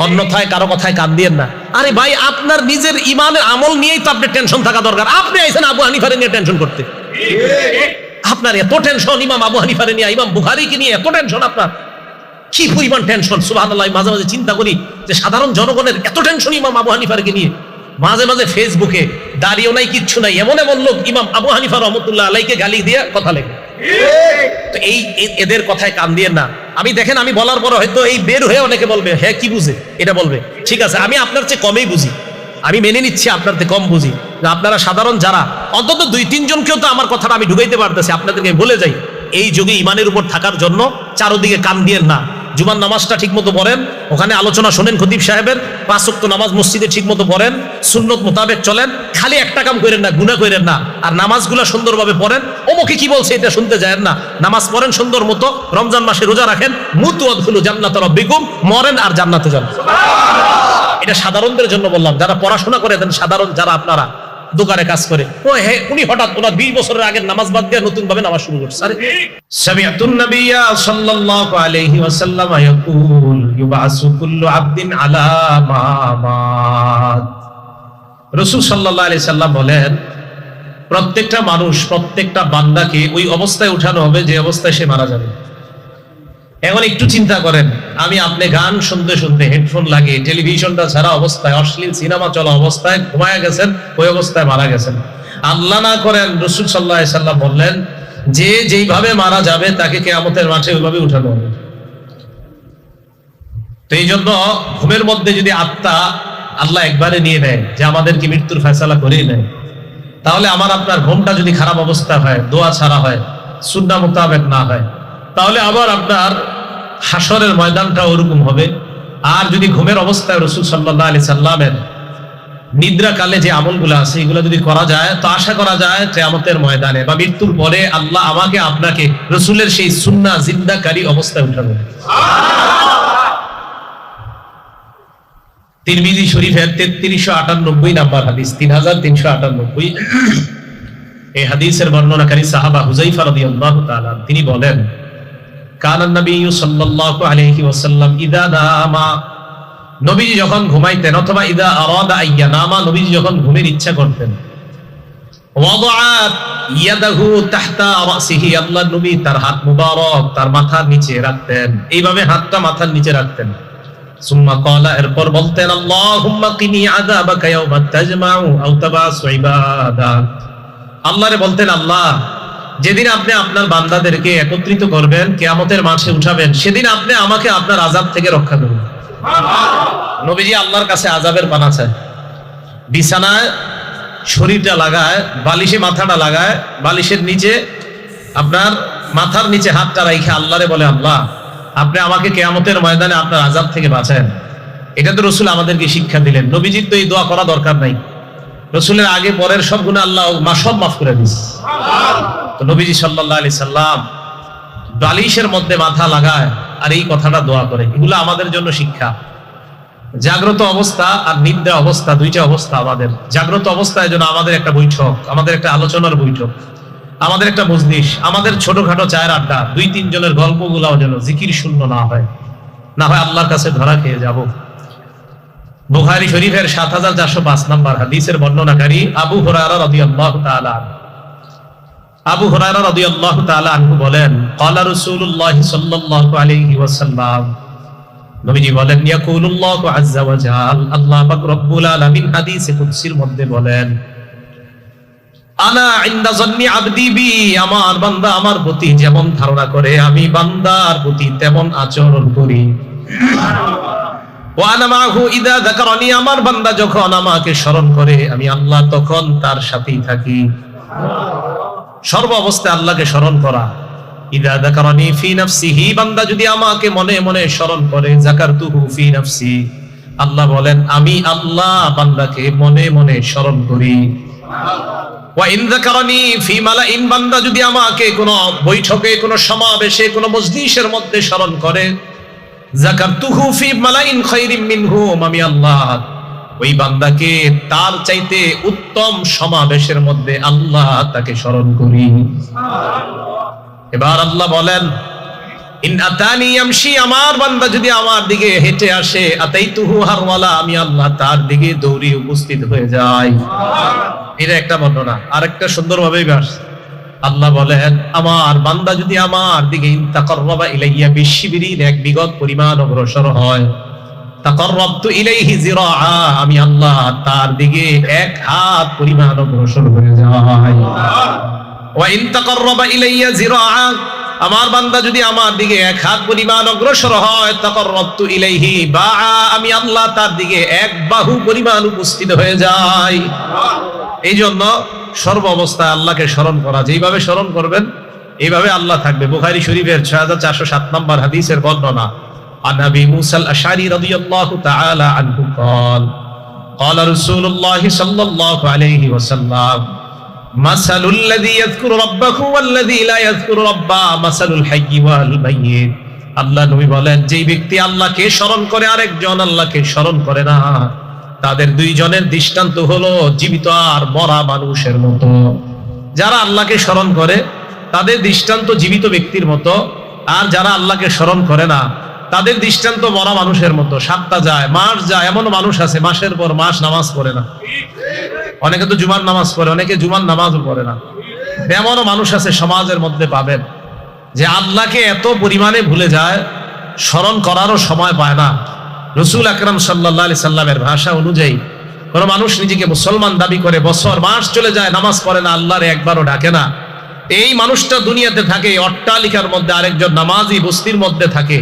Speaker 1: অন্যথায় কারো কথায় কান দিয়েন না। আরে ভাই, আপনার নিজের ইমানের আমল নিয়েই তো আপনার টেনশন থাকা দরকার। আপনি আইছেন আবু হানিফারে নিয়ে টেনশন করতে, আপনার এত টেনশন ইমাম আবু হানিফারে নিয়ে, ইমাম বুখারীকে নিয়ে এত টেনশন, আপনার কি পরিমাণ টেনশন! সুবহানাল্লাহ, মাঝে মাঝে চিন্তা করি যে সাধারণ জনগণের এত টেনশন ইমাম আবু হানিফারকে নিয়ে। মাঝে মাঝে ফেসবুকে দাঁড়িয়েও নাই, কিচ্ছু নাই, এমন এমন লোক ইমাম আবু হানিফা রহমতুল্লাহ আলাইহিকে গালি দিয়ে কথা লেখে। তো এই এদের কথায় কান দিয়েন না। আমি দেখেন, আমি বলার পর হয়তো এই বের হয়ে অনেকে বলবে, হ্যাঁ কি বুঝে এটা বলবে, ঠিক আছে আমি আপনার চেয়ে কমই বুঝি, আমি মেনে নিচ্ছি আপনার চেয়ে কম বুঝি। আপনারা সাধারণ যারা, অন্তত 2-3 জনকেও তো আমার কথাটা আমি ঢুকাইতে পারতেছি, আপনাদেরকে বলে যাই, এই যুগে ইমানের উপর থাকার জন্য চারদিকে কান দিয়েন না। জুমার নামাজটা ঠিক মতো পড়েন, ওখানে আলোচনা শোনেন খতিব সাহেবের, 5 ওয়াক্ত নামাজ মসজিদে ঠিক মতো পড়েন, সুন্নত মোতাবেক চলেন, খালি একটা কাম করেন না, গুনাহ করেন না, আর নামাজগুলা সুন্দরভাবে পড়েন। ওমকে কি বলছে এটা শুনতে যায়েন না, নামাজ পড়েন সুন্দর মতো, রমজান মাসে রোজা রাখেন, মুতু আদখুলু জান্নাত রাব্বিকুম, মরেন আর জান্নাতে যান। এটা সাধারণদের জন্য বললাম, যারা পড়াশোনা করে দেন, সাধারণ যারা আপনারা দোকানে কাজ করে, ও হে উনি হঠাৎ ওনার 20 বছরের আগের নামাজ বাদ দিয়ে নতুন ভাবে নামাজ শুরু করছে। আরে সামিআতুন নাবিয়্যা সাল্লাল্লাহু আলাইহি ওয়াসাল্লাম ইয়াকুল ইউবাসু কুল্লু আবদিন আলা মা মাত। রাসূল সাল্লাল্লাহু আলাইহি সাল্লাম বলেন, প্রত্যেকটা মানুষ, প্রত্যেকটা বান্দাকে ওই অবস্থায় উঠানো হবে যে অবস্থায় সে মারা যাবে। এখন একটু চিন্তা করেন, আমি আপনি গান শুনতে শুনতে হেডফোন লাগিয়ে টেলিভিশনটা ছাড়া অবস্থায়, অশ্লীল সিনেমা চলা অবস্থায় ঘুমায়া গেছেন, ওই অবস্থায় মারা গেছেন। আল্লাহ না করেন, রাসূল সাল্লাল্লাহু আলাইহি সাল্লাম বললেন যে যেইভাবে মারা যাবে তাকে কিয়ামতের মাঠে ওইভাবে উঠানো হবে। তো এই জন্য ঘুমের মধ্যে যদি আত্মা আল্লাহ একবারে নিয়ে নেয়, যে আমাদের কি মৃত্যুর ফয়সালা করেই নেয়, তাহলে আমার আপনার ঘুমটা যদি খারাপ অবস্থা হয়, দোয়া ছাড়া হয়, সুন্নাহ মোতাবেক না হয়, তাহলে আবার আপনার হাসরের ময়দানটা ওরকম হবে। আর যদি ঘুমের অবস্থায় রাসূল সাল্লাল্লাহু আলাইহি সাল্লামের নিদ্রাকালে যে আমলগুলো আছে এগুলো যদি করা যায়, তো আশা করা যায় কিয়ামতের ময়দানে বা মৃত্যুর পরে আল্লাহ আমাকে আপনাকে রাসূলের সেই সুন্নাহ জিন্দাকারী অবস্থায় উঠাবেন। তিরমিজি শরীফের 3398 নাম্বার হাদিস, 3398। এই হাদিসের বর্ণনাকারী সাহাবা হুযায়ফা রাদিয়াল্লাহু তাআলা তিনি বলেন, কানা নবী সাল্লাল্লাহু আলাইহি ওয়াসাল্লাম ইযা নামা, নবীজি যখন ঘুমাইতেন, অথবা ইযা আরাদা আইয়া নামা, নবীজি যখন ঘুমের ইচ্ছা করতেন, ওয়াদাআ ইয়াদাহু তাহতা রাসিহি, আল্লাহর নবী তার হাত মুবারক তার মাথার নিচে রাখতেন, এইভাবে হাতটা মাথার নিচে রাখতেন। সুম্মা ক্বালা, এরপর বলতেন, আল্লাহুম্মা কিনি আযাবাকা ইয়াওমা তাজমাউ আও তাবাসু ইবাদাক, আল্লাহরে বলতেন, আল্লাহ যেদিন আপনি আপনার বান্দাদেরকে একত্রিত করবেন, কিয়ামতের মাঠে উঠাবেন, সেদিন আপনি আমাকে আপনার আযাব থেকে রক্ষা করুন। নবীজি আল্লাহর কাছে আযাবের পানা চায়, বিছানায় শরীরটা লাগায়, বালিশে মাথাটা লাগায়, বালিশের নিচে আপনার মাথার নিচে হাতটা রাখে আল্লাহরে বলে, আল্লাহ আপনি আমাকে কিয়ামতের ময়দানে আপনার আযাব থেকে বাঁচান। এটা তো রাসূল আমাদেরকে শিক্ষা দিলেন। নবীজির তো এই দোয়া করা দরকার নাই, রাসূলের আগে পরের সব গুনাহ আল্লাহ সব মাফ করে দিয়েছে। তো নবীজি সাল্লাল্লাহু আলাইহি সাল্লাম বালিশের মধ্যে মাথা লাগায় আর এই কথাটা দোয়া করে। এগুলো আমাদের জন্য শিক্ষা। জাগ্রত অবস্থা আর নিদ্রা অবস্থা, দুইটা অবস্থা আমাদের। জাগ্রত অবস্থায় যেন আমাদের একটা বৈঠক, আমাদের একটা আলোচনার বৈঠক, আমাদের একটা মজলিস, আমাদের ছোটখাটো চায়ের আড্ডা, 2-3 জনের গল্পগুলাও যেন জিকির শূন্য না হয়, না হয় আল্লাহর কাছে ধরা খেয়ে যাব। বুখারী শরীফের 7405 নম্বর হাদিসের বর্ণনাকারী আবু হুরায়রা রাদিয়াল্লাহু তাআলা, আবু হুরায়রা রাদিয়াল্লাহু তাআলা আনহু বলেন, ক্বালা রাসূলুল্লাহ সাল্লাল্লাহু আলাইহি ওয়াসাল্লাম, নবীজি বলেন, ইয়াকুলুল্লাহু আযজা ওয়া জাল, আল্লাহ পাক রব্বুল আলামিন হাদিসে কুদসির মধ্যে বলেন, আনা ইনদা যান্নি আবদি বি, আমার বান্দা আমার প্রতি যেমন ধারণা করে আমি বান্দার প্রতি তেমন আচরণ করি। ওয়া আনা মাহু ইযা যাকারানি, আমার বান্দা যখন আমাকে স্মরণ করে আমি আল্লাহ তখন তার সাথেই থাকি। সর্ব অবস্থায় আল্লাহকে স্মরণ করা। ইযা যাকারানি ফি নাফসিহি, বান্দা যদি আমাকে মনে মনে স্মরণ করে, যাকারতুহু ফি নাফসি, আল্লাহ বলেন আমি আল্লাহ বান্দাকে মনে মনে স্মরণ করি। ওয়া ইন যাকারানি ফি মালাইন, বান্দা যদি আমাকে কোনো বৈঠকে, কোনো সমাবেশে, কোনো মজলিসের মধ্যে স্মরণ করে, যাকারতুহু ফি মালাইন খায়রিম মিনহুম, আমি আল্লাহ ওই বান্দাকে তার চাইতে উত্তম সমাবেশের মধ্যে আল্লাহ তাকে স্মরণ করি। এবার আল্লাহ বলেন, ইন আতানি ইয়ামশি, আমার বান্দা যদি আমার দিকে হেঁটে আসে, আতাইতুহু হারওয়ালা, আমি আল্লাহ তার দিকে দৌড়ে উপস্থিত হয়ে যাই। এটা একটা বর্ণনা। আরেকটা সুন্দরভাবে আসছে, আল্লাহ বলেন আমার বান্দা যদি আমার দিকে ইনতাকাররাবা ইলাইয়া বিশিবরিন, এক বিগত পরিমাণ অগ্রসর হয়, তাকাররাবতু ইলাইহি জিরাআ, আমি আল্লাহ তার দিকে এক হাত পরিমাণ অগ্রসর হয়ে যাই। ওয়া ইন তাকাররাবা ইলাইয়া জিরাআ, আমার বান্দা যদি আমার দিকে এক হাত পরিমাণ অগ্রসর হয়, তাকাররাবতু ইলাইহি বাআ, আমি আল্লাহ তার দিকে এক বাহু পরিমাণ উপস্থিত হয়ে যাই। এই জন্য সর্ব অবস্থায় আল্লাহকে স্মরণ করা, যেইভাবে স্মরণ করবেন এইভাবে আল্লাহ থাকবে। বুখারী শরীফের 6407 নম্বর হাদিসের বর্ণনা, عن أبي موسى الأشعري رضي الله تعالى عنه قال قال رسول الله صلى الله عليه وسلم مثل الذي يذكر ربه والذي لا يذكر ربه مثل الحي والميت আল্লাহ নবী বলেন, যেই ব্যক্তি আল্লাহকে স্মরণ করে আরেকজন আল্লাহকে স্মরণ করে না, তাদের দুইজনের দৃষ্টান্ত হলো জীবিত আর মরা মানুষের মতো। যারা আল্লাহকে স্মরণ করে তাদের দৃষ্টান্ত জীবিত ব্যক্তির মতো, আর যারা আল্লাহকে স্মরণ করে না তাদের দৃষ্টান্ত মরা মানুষের মতো। সপ্তাহ যায়, মাস যায়, এমন মানুষ আছে মাসের পর মাস নামাজ পড়ে না। অনেকে তো জুমার নামাজ পড়ে, অনেকে জুমার নামাজও পড়ে না। এমনও মানুষ আছে সমাজের মধ্যে পাবেন যে আল্লাহকে এত পরিমাণে ভুলে যায়, স্মরণ করারও সময় পায় না। রাসূল আকরাম সাল্লাল্লাহু আলাইহি সাল্লামের ভাষা অনুযায়ী কোন মানুষ নিজেকে মুসলমান দাবি করে বছর মাস চলে যায়, নামাজ পড়ে না, আল্লাহরে একবারও ডাকে না, এই মানুষটা দুনিয়াতে থাকে অট্টালিকার মধ্যে, আরেকজন নামাজি বস্তির মধ্যে থাকে।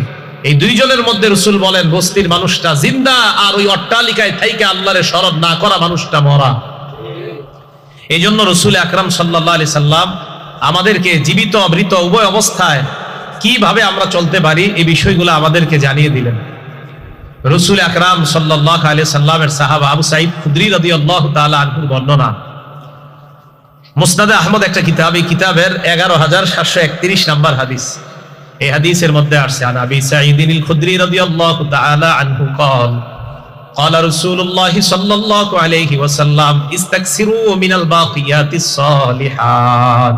Speaker 1: এই দুইজনের মধ্যে রাসূল বলেন বস্তির মানুষটা জিন্দা, আর ওই অট্টালিকায় থাইকে আল্লাহরে স্মরণ না করা মানুষটা মরা। এই জন্য রাসূল আকরাম সাল্লাল্লাহু আলাইহি সাল্লাম আমাদেরকে জীবিত মৃত উভয় অবস্থায় কিভাবে আমরা চলতে পারি এই বিষয়গুলো আমাদেরকে জানিয়ে দিলেন। রাসূল আকরাম সাল্লাল্লাহু আলাইহি সাল্লামের সাহাবা আবু সাঈদ খুদরি রাদিয়াল্লাহু তাআলা আনহুর বর্ণনা, মুসনাদে আহমদ একটা কিতাব, এই কিতাবের 11731 নম্বর হাদিস। এই হাদিসের মধ্যে আসছে, আন আবি সাঈদিন আল খুদরি রাদিয়াল্লাহু তাআলা আনহু قال قال رسول الله صلى الله عليه وسلم استكثروا من الباقيات الصالحات।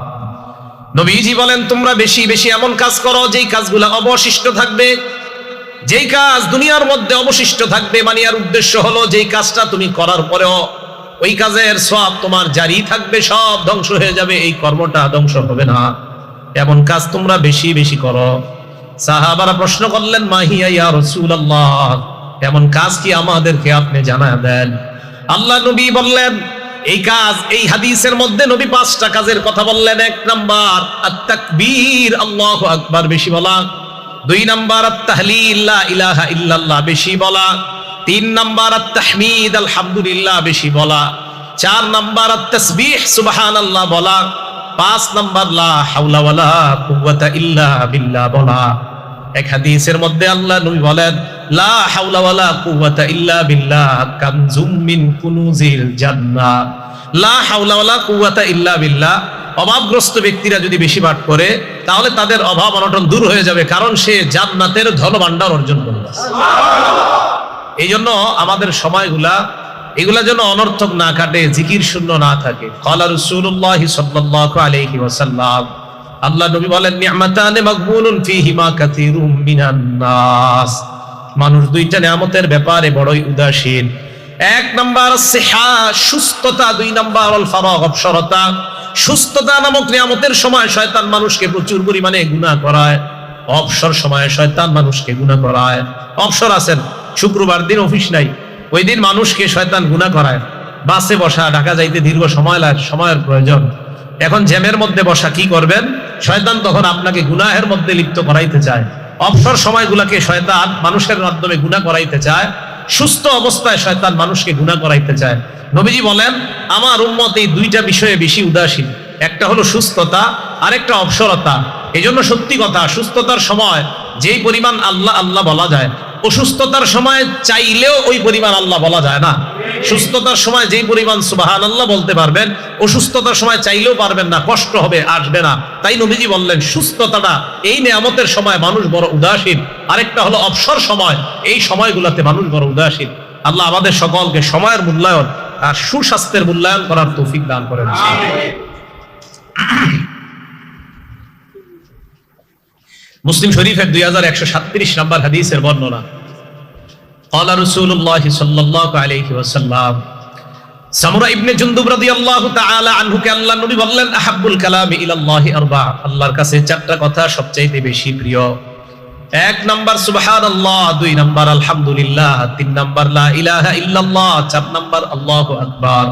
Speaker 1: নবীজি বলেন, তোমরা বেশি বেশি এমন কাজ করো যেই কাজগুলো অবশিষ্ট থাকবে। যেই কাজ দুনিয়ার মধ্যে অবশিষ্ট থাকবে, মানে এর উদ্দেশ্য হলো যেই কাজটা তুমি করার পরেও ওই কাজের সওয়াব তোমার জারি থাকবে, সব ধ্বংস হয়ে যাবে, এই কর্মটা ধ্বংস হবে না, এমন কাজ তোমরা বেশি বেশি করো। সাহাবারা প্রশ্ন করলেন, মাহিয়া ইয়া রাসূলুল্লাহ, এমন কাজ কি আমাদেরকে আপনি জানায় দেন। আল্লাহ নবী বললেন, এই কাজ, এই হাদিসের মধ্যে নবী 5টা কাজের কথা বললেন। 1 নাম্বার আত-তাকবীর, আল্লাহু আকবার বেশি বলা। 2 নাম্বার আত-তাহলিল, লা ইলাহা ইল্লাল্লাহ বেশি বলা। 3 নাম্বার আত-তাহমিদ, আলহামদুলিল্লাহ বেশি বলা। 4 নাম্বার আত-তাসবিহ, সুবহানাল্লাহ বলা। 5 নাম্বার লা হাওলা ওয়ালা কুওয়াতা ইল্লা বিল্লাহ বলা। এক হাদিসের মধ্যে আল্লাহ নবী বলেন, লা হাওলা ওয়ালা কুওয়াতা ইল্লা বিল্লাহ কানজুম মিন কুনুজিল জান্নাহ। লা হাওলা ওয়ালা কুওয়াতা ইল্লা বিল্লাহ, অভাবগ্রস্ত ব্যক্তিরা যদি বেশি পাঠ করে তাহলে তাদের অভাব অনটন দূর হয়ে যাবে, কারণ সে জান্নাতের ধনভাণ্ডার অর্জন করবে। এই জন্য আমাদের সময়গুলা এগুলা যেন অনর্থক না কাটে, জিকির শূন্য না থাকে। ক্বালা রাসূলুল্লাহ সাল্লাল্লাহু আলাইহি ওয়াসাল্লাম, আল্লাহ নবী বলেন, নি'মাতানে মাগবুনুন ফীহিমা কাসীরুম মিনান নাস। মানুষ দুইটা নিয়ামতের ব্যাপারে বড়ই উদাসীন। 1 নাম্বার সিহা, সুস্থতা। 2 নাম্বার আল ফারাগ, অবসরতা। সুস্থতা নামক নিয়ামতের সময় শয়তান মানুষকে প্রচুর পরিমাণে গুনাহ করায়, অবসর সময়ে শয়তান মানুষকে গুনাহ করায়। অবসর আছেন, শুক্রবার দিন অফিস নাই, ওই দিন মানুষকে শয়তান গুনাহ করায়। বাসে বসা, ঢাকা যাইতে দীর্ঘ সময়ের প্রয়োজন, এখন জ্যামের মধ্যে বসা, কি করবেন? শয়তান তখন আপনাকে গুনাহের মধ্যে লিপ্ত করাইতে চায়। অবসর সময়গুলোকে শয়তান মানুষের মাধ্যমে গুনাহ করাইতে চায়। সুস্থ অবস্থায় শয়তান মানুষকে গুনাহ করাইতে চায়। নবীজি বলেন, আমার উম্মত এই 2টা বিষয়ে বেশি উদাসীন। একটা হলো সুস্থতা, আরেকটা অবসরতা। এই জন্য সত্যি কথা, সুস্থতার সময় যেই পরিমাণ আল্লাহ আল্লাহ বলা যায়, অসুস্থতার সময় চাইলেও ওই পরিমাণ আল্লাহ বলা যায় না। সুস্থতার সময় যেই পরিমাণ সুবহানাল্লাহ বলতে পারবেন, অসুস্থতার সময় চাইলেও পারবেন না, কষ্ট হবে, আসবে না। তাই নবীজি বললেন, সুস্থতাটা, এই নিয়ামতের সময় মানুষ বড় উদাসীন। আরেকটা হলো অবসর সময়, এই সময়গুলোতে মানুষ বড় উদাসীন। আল্লাহ আমাদের সকলকে সময়ের মূল্যায়ন আর সুস্বাস্থ্যের মূল্যায়ন করার তৌফিক দান করেন। মুসলিম শরীফের 2137 নম্বর হাদিসের বর্ণনা, ক্বালা রাসূলুল্লাহ সাল্লাল্লাহু আলাইহি ওয়াসাল্লাম, সামুরা ইবনে জুনদুব রাদিয়াল্লাহু তাআলা আনহুকে আল্লাহ নবী বললেন, আহাব্বুল কালামি ইলাল্লাহি আরবা, আল্লাহর কাছে 4টা কথা সবচাইতে বেশি প্রিয়। 1 নাম্বার সুবহানাল্লাহ, 2 নাম্বার আলহামদুলিল্লাহ, 3 নাম্বার লা ইলাহা ইল্লাল্লাহ, 4 নাম্বার আল্লাহু আকবার।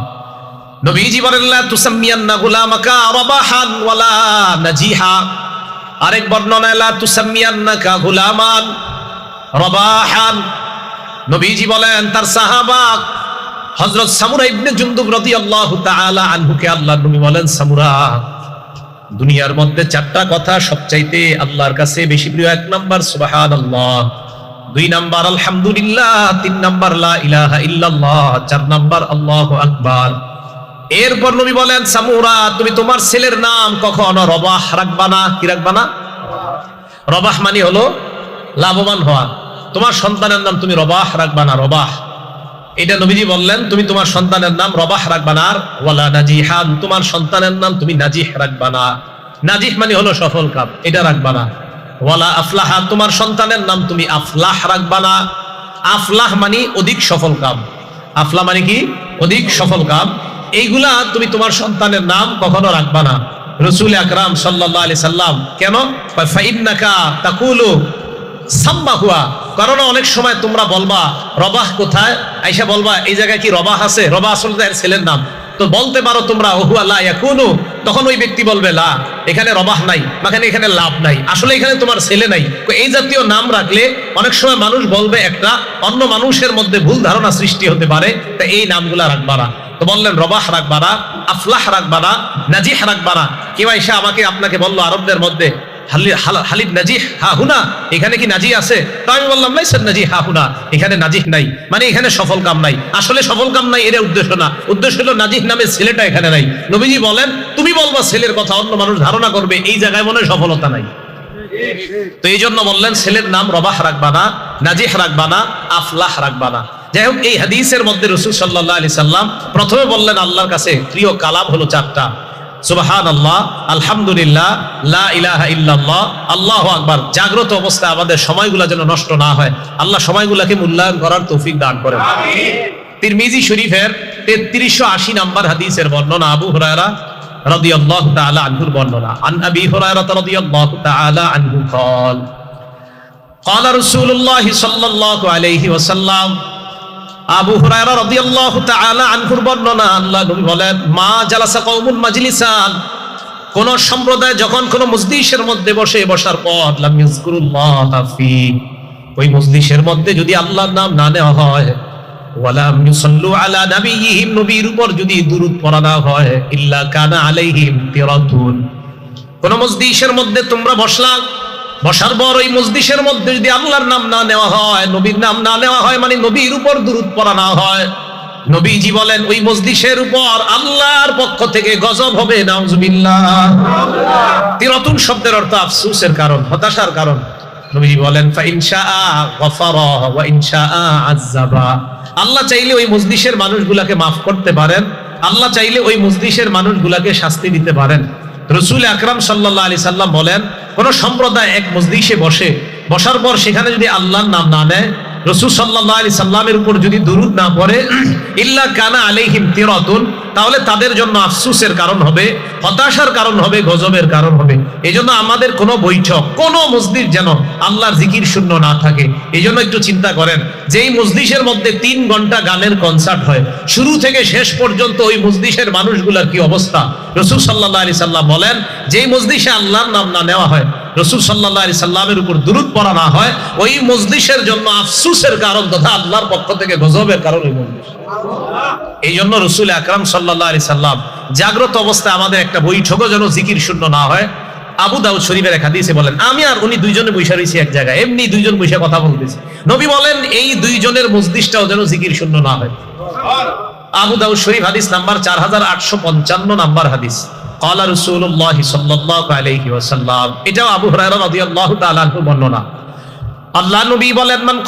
Speaker 1: নবীজি বলেন, লা তুসাম্মিয়ান্না গুলামাকা রাবাহান ওয়ালা নাজিহা। আরেক বর্ণনায়, লা তুসাম্মিয়ান্নাকা গুলামান রাবাহান। নবীজি বলেন, তার সাহাবা হযরত সামুরা ইবনে জুনদুব রাদিয়াল্লাহু তাআলা আনহুকে আল্লাহ নবী বলেন, সামুরা, দুনিয়ার মধ্যে 4টা কথা সবচাইতে আল্লাহর কাছে বেশি প্রিয়। 1 নাম্বার সুবহানাল্লাহ, 2 নাম্বার আলহামদুলিল্লাহ, 3 নাম্বার লা ইলাহা ইল্লাল্লাহ, 4 নাম্বার আল্লাহু আকবার। এরপর নবী বলেন, সামুরা, তুমি তোমার ছেলের নাম কখনো রবাহ রাখবা না। কি রাখবা না? রবাহ মানে হলো লাভবান হওয়া। তোমার সন্তানের নাম তুমি রবাহ রাখবা না, রবাহ, এটা নবীজি বললেন তুমি তোমার সন্তানের নাম রবাহ রাখবা না। আর ওয়ালা নাজিহান, তোমার সন্তানের নাম তুমি নাজিহ রাখবা না। নাজিহ মানে হলো সফল কাম, এটা রাখবা না। ওয়ালা আফলাহা, তোমার সন্তানের নাম তুমি আফলাহ রাখবা না। আফলাহ মানে অধিক সফল কাম, আফলাহ মানে কি অধিক সফল কাম। এইগুলা তুমি তোমার সন্তানের নাম কখনো রাখবা না। রাসূল আকরাম সাল্লাল্লাহু আলাইহি সাল্লাম কেন, ফাইন্নাকা তাকুলু সাম্মা হুয়া, কারণ অনেক সময় তোমরা বলবা রবাহ কোথায়, আইসা বলবা এই জায়গায় কি রবাহ আছে, রবাহ আসলে তার ছেলের নাম, তো বলতে পারো তোমরা ওহুয়া লা ইয়াকুনু, তখন ওই ব্যক্তি বলবে লা, এখানে রবাহ নাই, এখানে লাভ নাই, আসলে এখানে তোমার ছেলে নাই। এই জাতীয় নাম রাখলে অনেক সময় মানুষ বলবে একটা, অন্য মানুষের মধ্যে ভুল ধারণা সৃষ্টি হতে পারে, তা এই নামগুলা রাখবা না। তো বললেন রবাহ রাখবা না, আফলাহ রাখবা না, নাজিহ রাখবা না। কেউ আইসা আপনাকে বললো আরবদের মধ্যে হালিদ নাজিহ হা হুনা, এখানে কি নাজিহ আছে? তো আমি বললাম নাই স্যার নাজিহ হা হুনা, এখানে নাজিহ নাই, মানে এখানে সফল কাম নাই। আসলে সফল কাম নাই এর উদ্দেশ্য না, উদ্দেশ্য হলো নাজিহ নামে ছেলেটা এখানে নাই। নবীজি বলেন তুমি বলবা ছেলের কথা, অন্য মানুষ ধারণা করবে এই জায়গায় মনে সফলতা নাই। তো এই জন্য বললেন ছেলের নাম রবাহ রাখবা না, নাজিহ রাখবা না, আফলাহ রাখবা না। যাই হোক, এই হাদিসের মধ্যে রাসূল সাল্লাল্লাহু আলাইহি সাল্লাম প্রথমে বললেন আল্লাহর কাছে প্রিয় কালাম হলো চারটা, সুবহানাল্লাহ, আলহামদুলিল্লাহ, লা ইলাহা ইল্লাল্লাহ, আল্লাহু আকবার। জাগ্রত অবস্থায় আমাদের সময়গুলো যেন নষ্ট না হয়, আল্লাহ সময়গুলোকে মূল্যায়ন করার তৌফিক দান করেন। তিরমিজি শরীফের 3380 নম্বর হাদিসের বর্ণনা, আবু হুরায়রা রাদিয়াল্লাহু তাআলা আনহুর বর্ণনা। আন আবি হুরায়রা রাদিয়াল্লাহু তাআলা আনহু قال قال رسول الله صلى الله عليه وسلم, আবু হুরায়রা রাদিয়াল্লাহু তাআলা আনহুর বর্ণনা, আল্লাহ নবী বলেন মা জালাসা কওমুন মাজলিসান, কোন সম্প্রদায় যখন কোন মজলিসের মধ্যে বসার পর লাম ইয়াযকুরুল্লাহ ফি, ওই মজলিসের মধ্যে যদি আল্লাহর নাম না নেওয়া হয়, ওয়ালাম ইউসাল্লু আলা নাবিয়িহিম, নবীর উপর যদি দুরূদ পড়া না হয়, ইল্লা কানা আলাইহিম তিরাতুন, কোন মজলিসের মধ্যে তোমরা বসার পর ওই মজলিসের মধ্যে যদি আল্লাহর নাম না নেওয়া হয়, নবীর নাম না নেওয়া হয়, মানে নবীর উপর দুরূদ পড়া না হয়, নবীজি বলেন ওই মজলিসের উপর আল্লাহর পক্ষ থেকে গজব হবে, নাউজুবিল্লাহ। তিরাতুন শব্দের অর্থ আফসোসের কারণ, হতাশার কারণ। নবীজি বলেন ফা ইনশাআ গফারা ওয়া ইনশাআ আযাবা, আল্লাহ চাইলে ওই মজলিসের মানুষগুলাকে মাফ করতে পারেন, আল্লাহ চাইলে ওই মজলিসের মানুষগুলাকে শাস্তি দিতে পারেন। রাসূল আকরাম সাল্লাল্লাহু আলাইহি সাল্লাম বলেন কোন সম্প্রদায় এক মজলিসে বসার পর সেখানে যদি আল্লাহর নাম না নেয়, রাসূল সাল্লাল্লাহু আলাইহি সাল্লামের উপর যদি দুরূদ না পড়ে, ইল্লা কানা আলাইহিম তিরাতুন, তাহলে তাদের জন্য আফসোসের কারণ হবে, হতাশার কারণ হবে, গজবের কারণ হবে। এজন্য আমাদের কোনো বৈঠক, কোনো মজলিস যেন আল্লাহর জিকির শূন্য না থাকে। এজন্য একটু চিন্তা করেন, যেই মজলিসের মধ্যে 3 ঘন্টা গানের কনসার্ট হয়, শুরু থেকে শেষ পর্যন্ত ওই মজলিসের মানুষগুলোর কি অবস্থা? রাসূল সাল্লাল্লাহু আলাইহি সাল্লাম বলেন যেই মজলিসে আল্লাহর নাম না নেওয়া হয়, রাসূল সাল্লাল্লাহু আলাইহি সাল্লামের উপর দুরূদ পড়া না হয়, ওই মজলিসের জন্য আফসোসের কারণ তথা আল্লাহর পক্ষ থেকে গজবের কারণ ওই মজলিস। এই জন্য রাসূল আকরাম সাল্লাল্লাহু আলাইহি সাল্লাম জাগ্রত অবস্থায় আমাদের একটা বৈঠকও যেন জিকির শূন্য না হয়। আবু দাউদ শরীফের এক হাদিসে বলেন আমি আর উনি দুইজনে বসে রয়েছি এক জায়গায়, এমনি দুইজন বসে কথা বলতেছি, নবী বলেন এই দুইজনের মজলিসটাও যেন জিকির শূন্য না হয়। আবু দাউদ শরীফ হাদিস নাম্বার 4855 নাম্বার হাদিস। ক্বালা রাসূলুল্লাহ সাল্লাল্লাহু আলাইহি ওয়াসাল্লাম, এটাও আবু হুরায়রা রাদিয়াল্লাহু তাআলা আনহু বর্ণনা। আল্লাহ নবী বলেন মান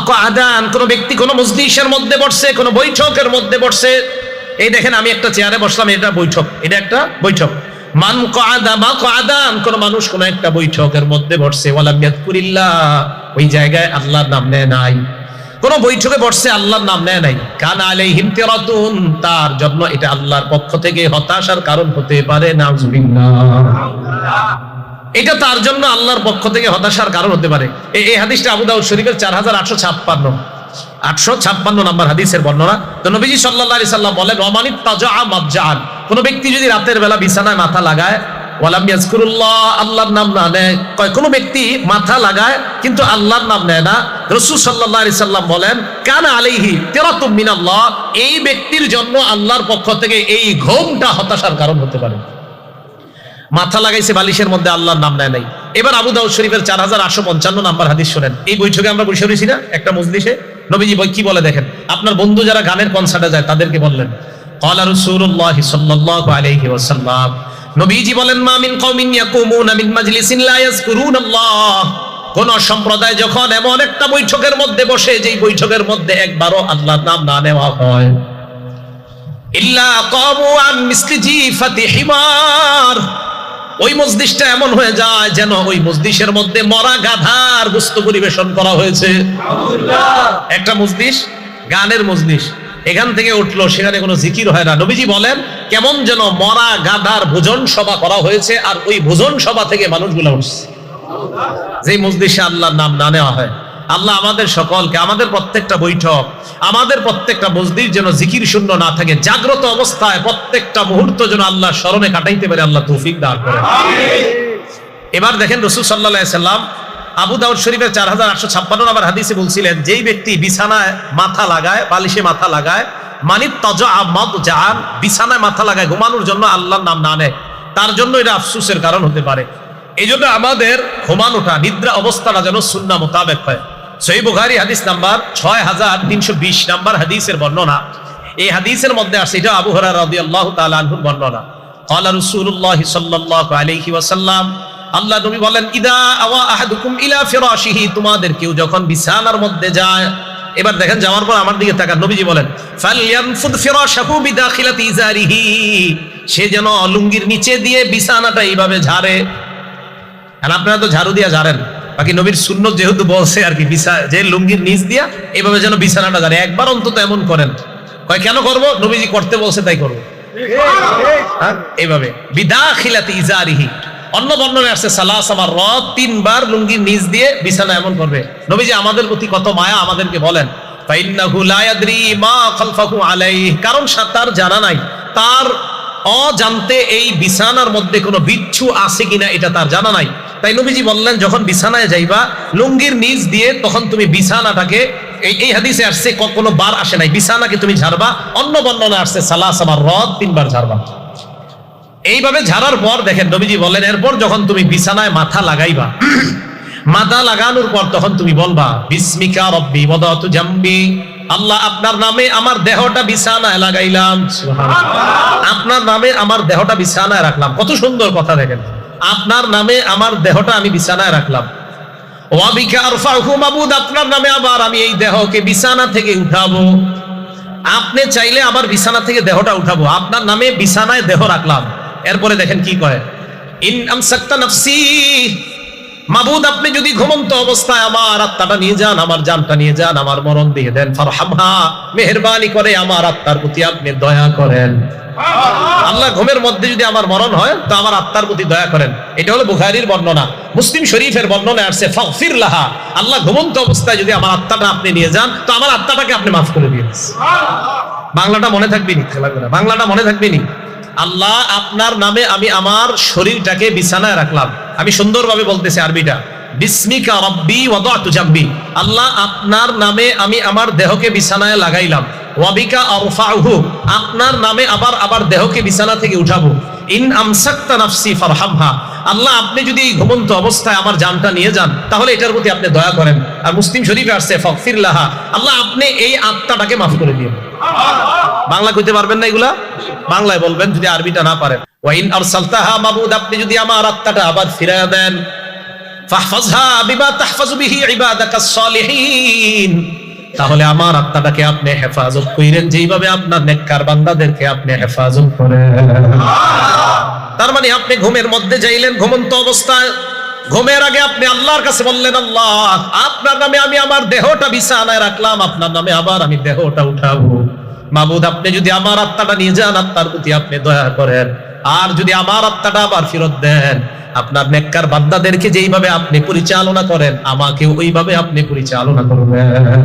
Speaker 1: কাদান, কোন ব্যক্তি কোন মজলিসের মধ্যে বসছে, কোন বৈঠকের মধ্যে বসছে, এই দেখেন আমি একটা চেয়ারে বসলাম, এটা বৈঠক, এটা একটা বৈঠক। মান কাদান, কোন মানুষ কোন একটা বৈঠকের মধ্যে বসছে, ওয়ালাম ইয়াযকুরিল্লাহ, ওই জায়গায় আল্লাহর নাম নেয় নাই, কোন বৈঠকে বসছে আল্লাহর নাম নেয় নাই, কানা আলাইহিম তিরাতুন, তার জন্য এটা আল্লাহর পক্ষ থেকে হতাশার কারণ হতে পারে, নাউজুবিল্লাহ, এটা তার জন্য আল্লাহর পক্ষ থেকে হতাশার কারণ হতে পারে। এই হাদিসটা আবু দাউদ শরীফের 4856 নাম্বার হাদিসের বর্ণনা। তো নবীজি সাল্লাল্লাহু আলাইহি সাল্লাম বলেন ওয়ামানিত তাজা মাবজাআন, কোন ব্যক্তি যদি রাতের বেলা বিছানায় মাথা লাগায়, ওয়ালাম ইয়াযকুরুল্লাহ, আল্লাহর নাম না নেয়, কোন ব্যক্তি মাথা লাগায় কিন্তু আল্লাহর নাম নেয় না, রাসূল সাল্লাল্লাহু আলাইহি সাল্লাম বলেন কানা আলাইহি তিরাতুম মিনাল্লাহ, এই ব্যক্তির জন্য আল্লাহর পক্ষ থেকে এই ঘুমটা হতাশার কারণ হতে পারে। মাথা লাগাইছে বালিশের মধ্যে, আল্লাহর নাম নেয় নাই। এবার আবু দাউদ শরীফের 4855 নাম্বার হাদিস শুনেন। এই বৈঠকে আমরা বসে রয়েছি না একটা মজলিসে, নবীজি কি বলে দেখেন, আপনার বন্ধু যারা গানের কনসার্টে যায় তাদেরকে বললেন ক্বালা রাসূলুল্লাহ সাল্লাল্লাহু আলাইহি ওয়াসাল্লাম, নবীজি বলেন মা মিন কওমিন ইয়াকুমুনা মিন মাজলিসিন লা ইয়াযকুরুনাল্লাহ, কোন সম্প্রদায় যখন এমন একটা বৈঠকের মধ্যে বসে, যেই বৈঠকের মধ্যে একবারও আল্লাহর নাম না নেওয়া হয়, ইল্লা কামু আন মিসলি জিফাতি হিমার, ওই মজলিসটা এমন হয়ে যায় যেন ওই মজলিসের মধ্যে মরা গাধার গোশত পরিবেশন করা হয়েছে। একটা মজলিস, গানের মজলিস, এখান থেকে উঠলো, সেখানে কোনো জিকির হয় না। নবীজি বলেন কেমন যেন মরা গাধার ভোজন সভা করা হয়েছে, আর ওই ভোজন সভা থেকে মানুষগুলো উঠছে। যেই মজলিসে আল্লাহর নাম না নেওয়া হয়, আল্লাহ আমাদের সকলকে, আমাদের প্রত্যেকটা বৈঠক, আমাদের প্রত্যেকটা মজলিস যেন জিকির শূন্য না থাকে, জাগ্রত অবস্থায় প্রত্যেকটা মুহূর্ত যেন আল্লাহর স্মরণে কাটাইতে পারে, আল্লাহ তৌফিক দান করেন। এবার দেখেন রাসূল সাল্লাল্লাহু আলাইহি সাল্লাম আবু দাউদ শরীফের 4856 নম্বর হাদিসে বলছিলেন, যেই ব্যক্তি বিছানায় মাথা লাগায়, বালিশে মাথা লাগায়, মানিত তাজা মাদজান, বিছানায় মাথা লাগায় ঘুমানোর জন্য আল্লাহর নাম না নেয়, তার জন্য এটা আফসোসের কারণ হতে পারে। এই জন্য আমাদের ঘুমানোটা, নিদ্রা অবস্থাটা যেন সুন্নাহ মোতাবেক হয়। সহিহ বুখারী হাদিস নাম্বার 6320 নাম্বার হাদিসের বর্ণনা। এই হাদিসের মধ্যে আছে, এটা আবু হুরায়রা রাদিয়াল্লাহু তাআলা আনহুর বর্ণনা। ক্বালা রাসূলুল্লাহ সাল্লাল্লাহু আলাইহি ওয়াসাল্লাম, আল্লাহ নবী বলেন, ইদা আওয়া আহাদুকুম ইলা ফিরাশিহি, তোমাদের কেউ যখন বিছানার মধ্যে যায়। এবার দেখেন, যাওয়ার পর আমার দিকে তাকান, নবীজি বলেন, ফালয়ানফুদ ফিরাশাহু বিদাখিলাতি ইজারিহি, সে যেন লুঙ্গির নিচে দিয়ে বিছানাটা এইভাবে ঝাড়ে। আর আপনারা তো ঝাড়ু দিয়া ঝাড়েন, বাকি নবীর সুন্নত যেহেতু বলছে আর কি, যে লুঙ্গির নিচ দিয়া এভাবে যেন বিছানাটা ঝাড়ে, একবার অন্তত এমন করেন। কয় কেন করব? নবীজি করতে বলছে তাই করব। এইভাবে বিদাখিলাতি ইজারিহি। অন্য বর্ণনায় আছে সালাস মাররাত, 3 বার লুঙ্গির নিচ দিয়ে বিছানা এমন করবে। নবীজি আমাদের প্রতি কত মায়া, আমাদেরকে বলেন, ফাইন্নাহু লা ইয়াদরি মা খালফাহু আলাইহি, কারণ তার জানা নাই, তার অজান্তে এই বিছানার মধ্যে কোনো বিচ্ছু আছে কিনা এটা তার জানা নাই। তাই নবীজি বললেন, যখন বিছানায় যাইবা লুঙ্গির নিচ দিয়ে, তখন তুমি বিছানাটাকে, এই হাদিসে আসছে কোনো বার আসে নাই, বিছানাকে তুমি ঝাড়বা। অন্য বর্ণনায় আসছে সালাস মাররাত, 3 বার ঝাড়বা। এইভাবে ঝাড়ার পর দেখেন নবীজি বলেন, এরপর যখন তুমি বিছানায় মাথা লাগাইবা, মাথা লাগানোর পর তখন তুমি বলবা, বিসমিকা রব্বি ওয়াদাতু জামবি, আল্লাহ আপনার নামে আমার দেহটা বিছানায় লাগাইলাম। সুবহানাল্লাহ, আপনার নামে আমার দেহটা বিছানায় রাখলাম। কত সুন্দর কথা দেখেন, আপনার নামে আমার দেহটা আমি বিছানায় রাখলাম। ওয়া বিকা আরফাহু মাবুদ, আপনার নামে আবার আমি এই দেহকে বিছানা থেকে উঠাবো। আপনি চাইলে আবার বিছানা থেকে দেহটা উঠাবো, আপনার নামে বিছানায় দেহ রাখলাম। এরপরে দেখেন কি কয়, ইন আমসাকতা নাফসি, মাবুদ আপনি যদি ঘুমন্ত অবস্থায় আমার আত্মাটা নিয়ে যান, আমার জানটা নিয়ে যান, আমার মরণ দিয়ে দেন, ফারহামহা, মেহেরবানি করে আমার আত্মার প্রতি আপনি দয়া করেন। আল্লাহ ঘুমের মধ্যে যদি আমার মরণ হয় তো আমার আত্মার প্রতি দয়া করেন। এটা হলো বুখারীর বর্ণনা। মুসলিম শরীফের বর্ণনায় আসছে, ফাগফির লাহা, আল্লাহ ঘুমন্ত অবস্থায় যদি আমার আত্মাটা আপনি নিয়ে যান তো আমার আত্মাটাকে আপনি মাফ করে দিন। বাংলাটা মনে থাকবে নি, বাংলাটা মনে থাকবে নি। আল্লাহ আপনার নামে আমি আমার শরীরটাকে বিছানায় রাখলাম। আমি সুন্দরভাবে বলতেছি আরবিটা, বিসমিকা রব্বি ওয়াদাতু জামবি, আল্লাহ আপনার নামে আমি আমার দেহকে বিছানায় লাগাইলাম। ওয়াবিকা আরফাউহু, আপনার নামে আবার দেহকে বিছানা থেকে উঠাবো। ইন আমসাকতা নাফসি ফারহামহা, আল্লাহ আপনি যদি ঘুমন্ত অবস্থায় আমার জানটা নিয়ে যান তাহলে এটার প্রতি আপনি দয়া করেন। আর মুসলিম শরীফে আসছে, ফাগফির লাহা, আল্লাহ আপনি এই আত্মাটাকে মাফ করে দিন। বাংলা কইতে পারবেন না এগুলা? বাংলায় বলবেন যদি আরবিটা না পারেন। ওয়া ইন আরসালতাহা, মাবুদ আপনি যদি আমার আত্মাটা আবার ফিরায়া দেন, ফাহফাজহা বিমা তাহফাজু বিহি ইবাদাকাস সালিহিন, তাহলে আমার আত্মাটাকে আপনি হেফাজত করেন যেইভাবে আপনার নেককার বান্দাদেরকে আপনি হেফাজত করেন। তার মানে আপনি ঘুমের মধ্যে যাইলেন, ঘুমন্ত অবস্থায়, ঘুমের আগে আপনি আল্লাহর কাছে বললেন, আল্লাহ আপনার নামে আমি আমার দেহটা বিছানায় রাখলাম, আপনার নামে আবার আমি দেহটা উঠাবো। মাবুদ আপনি যদি আমার আত্মাটা নিয়ে যান, আত্মার প্রতি আপনি দয়া করেন। আর যদি আমার আত্মাটা আবার ফেরত দেন, আপনার নেককার বান্দাদেরকে যেইভাবে আপনি পরিচালনা করেন আমাকে ওইভাবে আপনি পরিচালনা করবেন।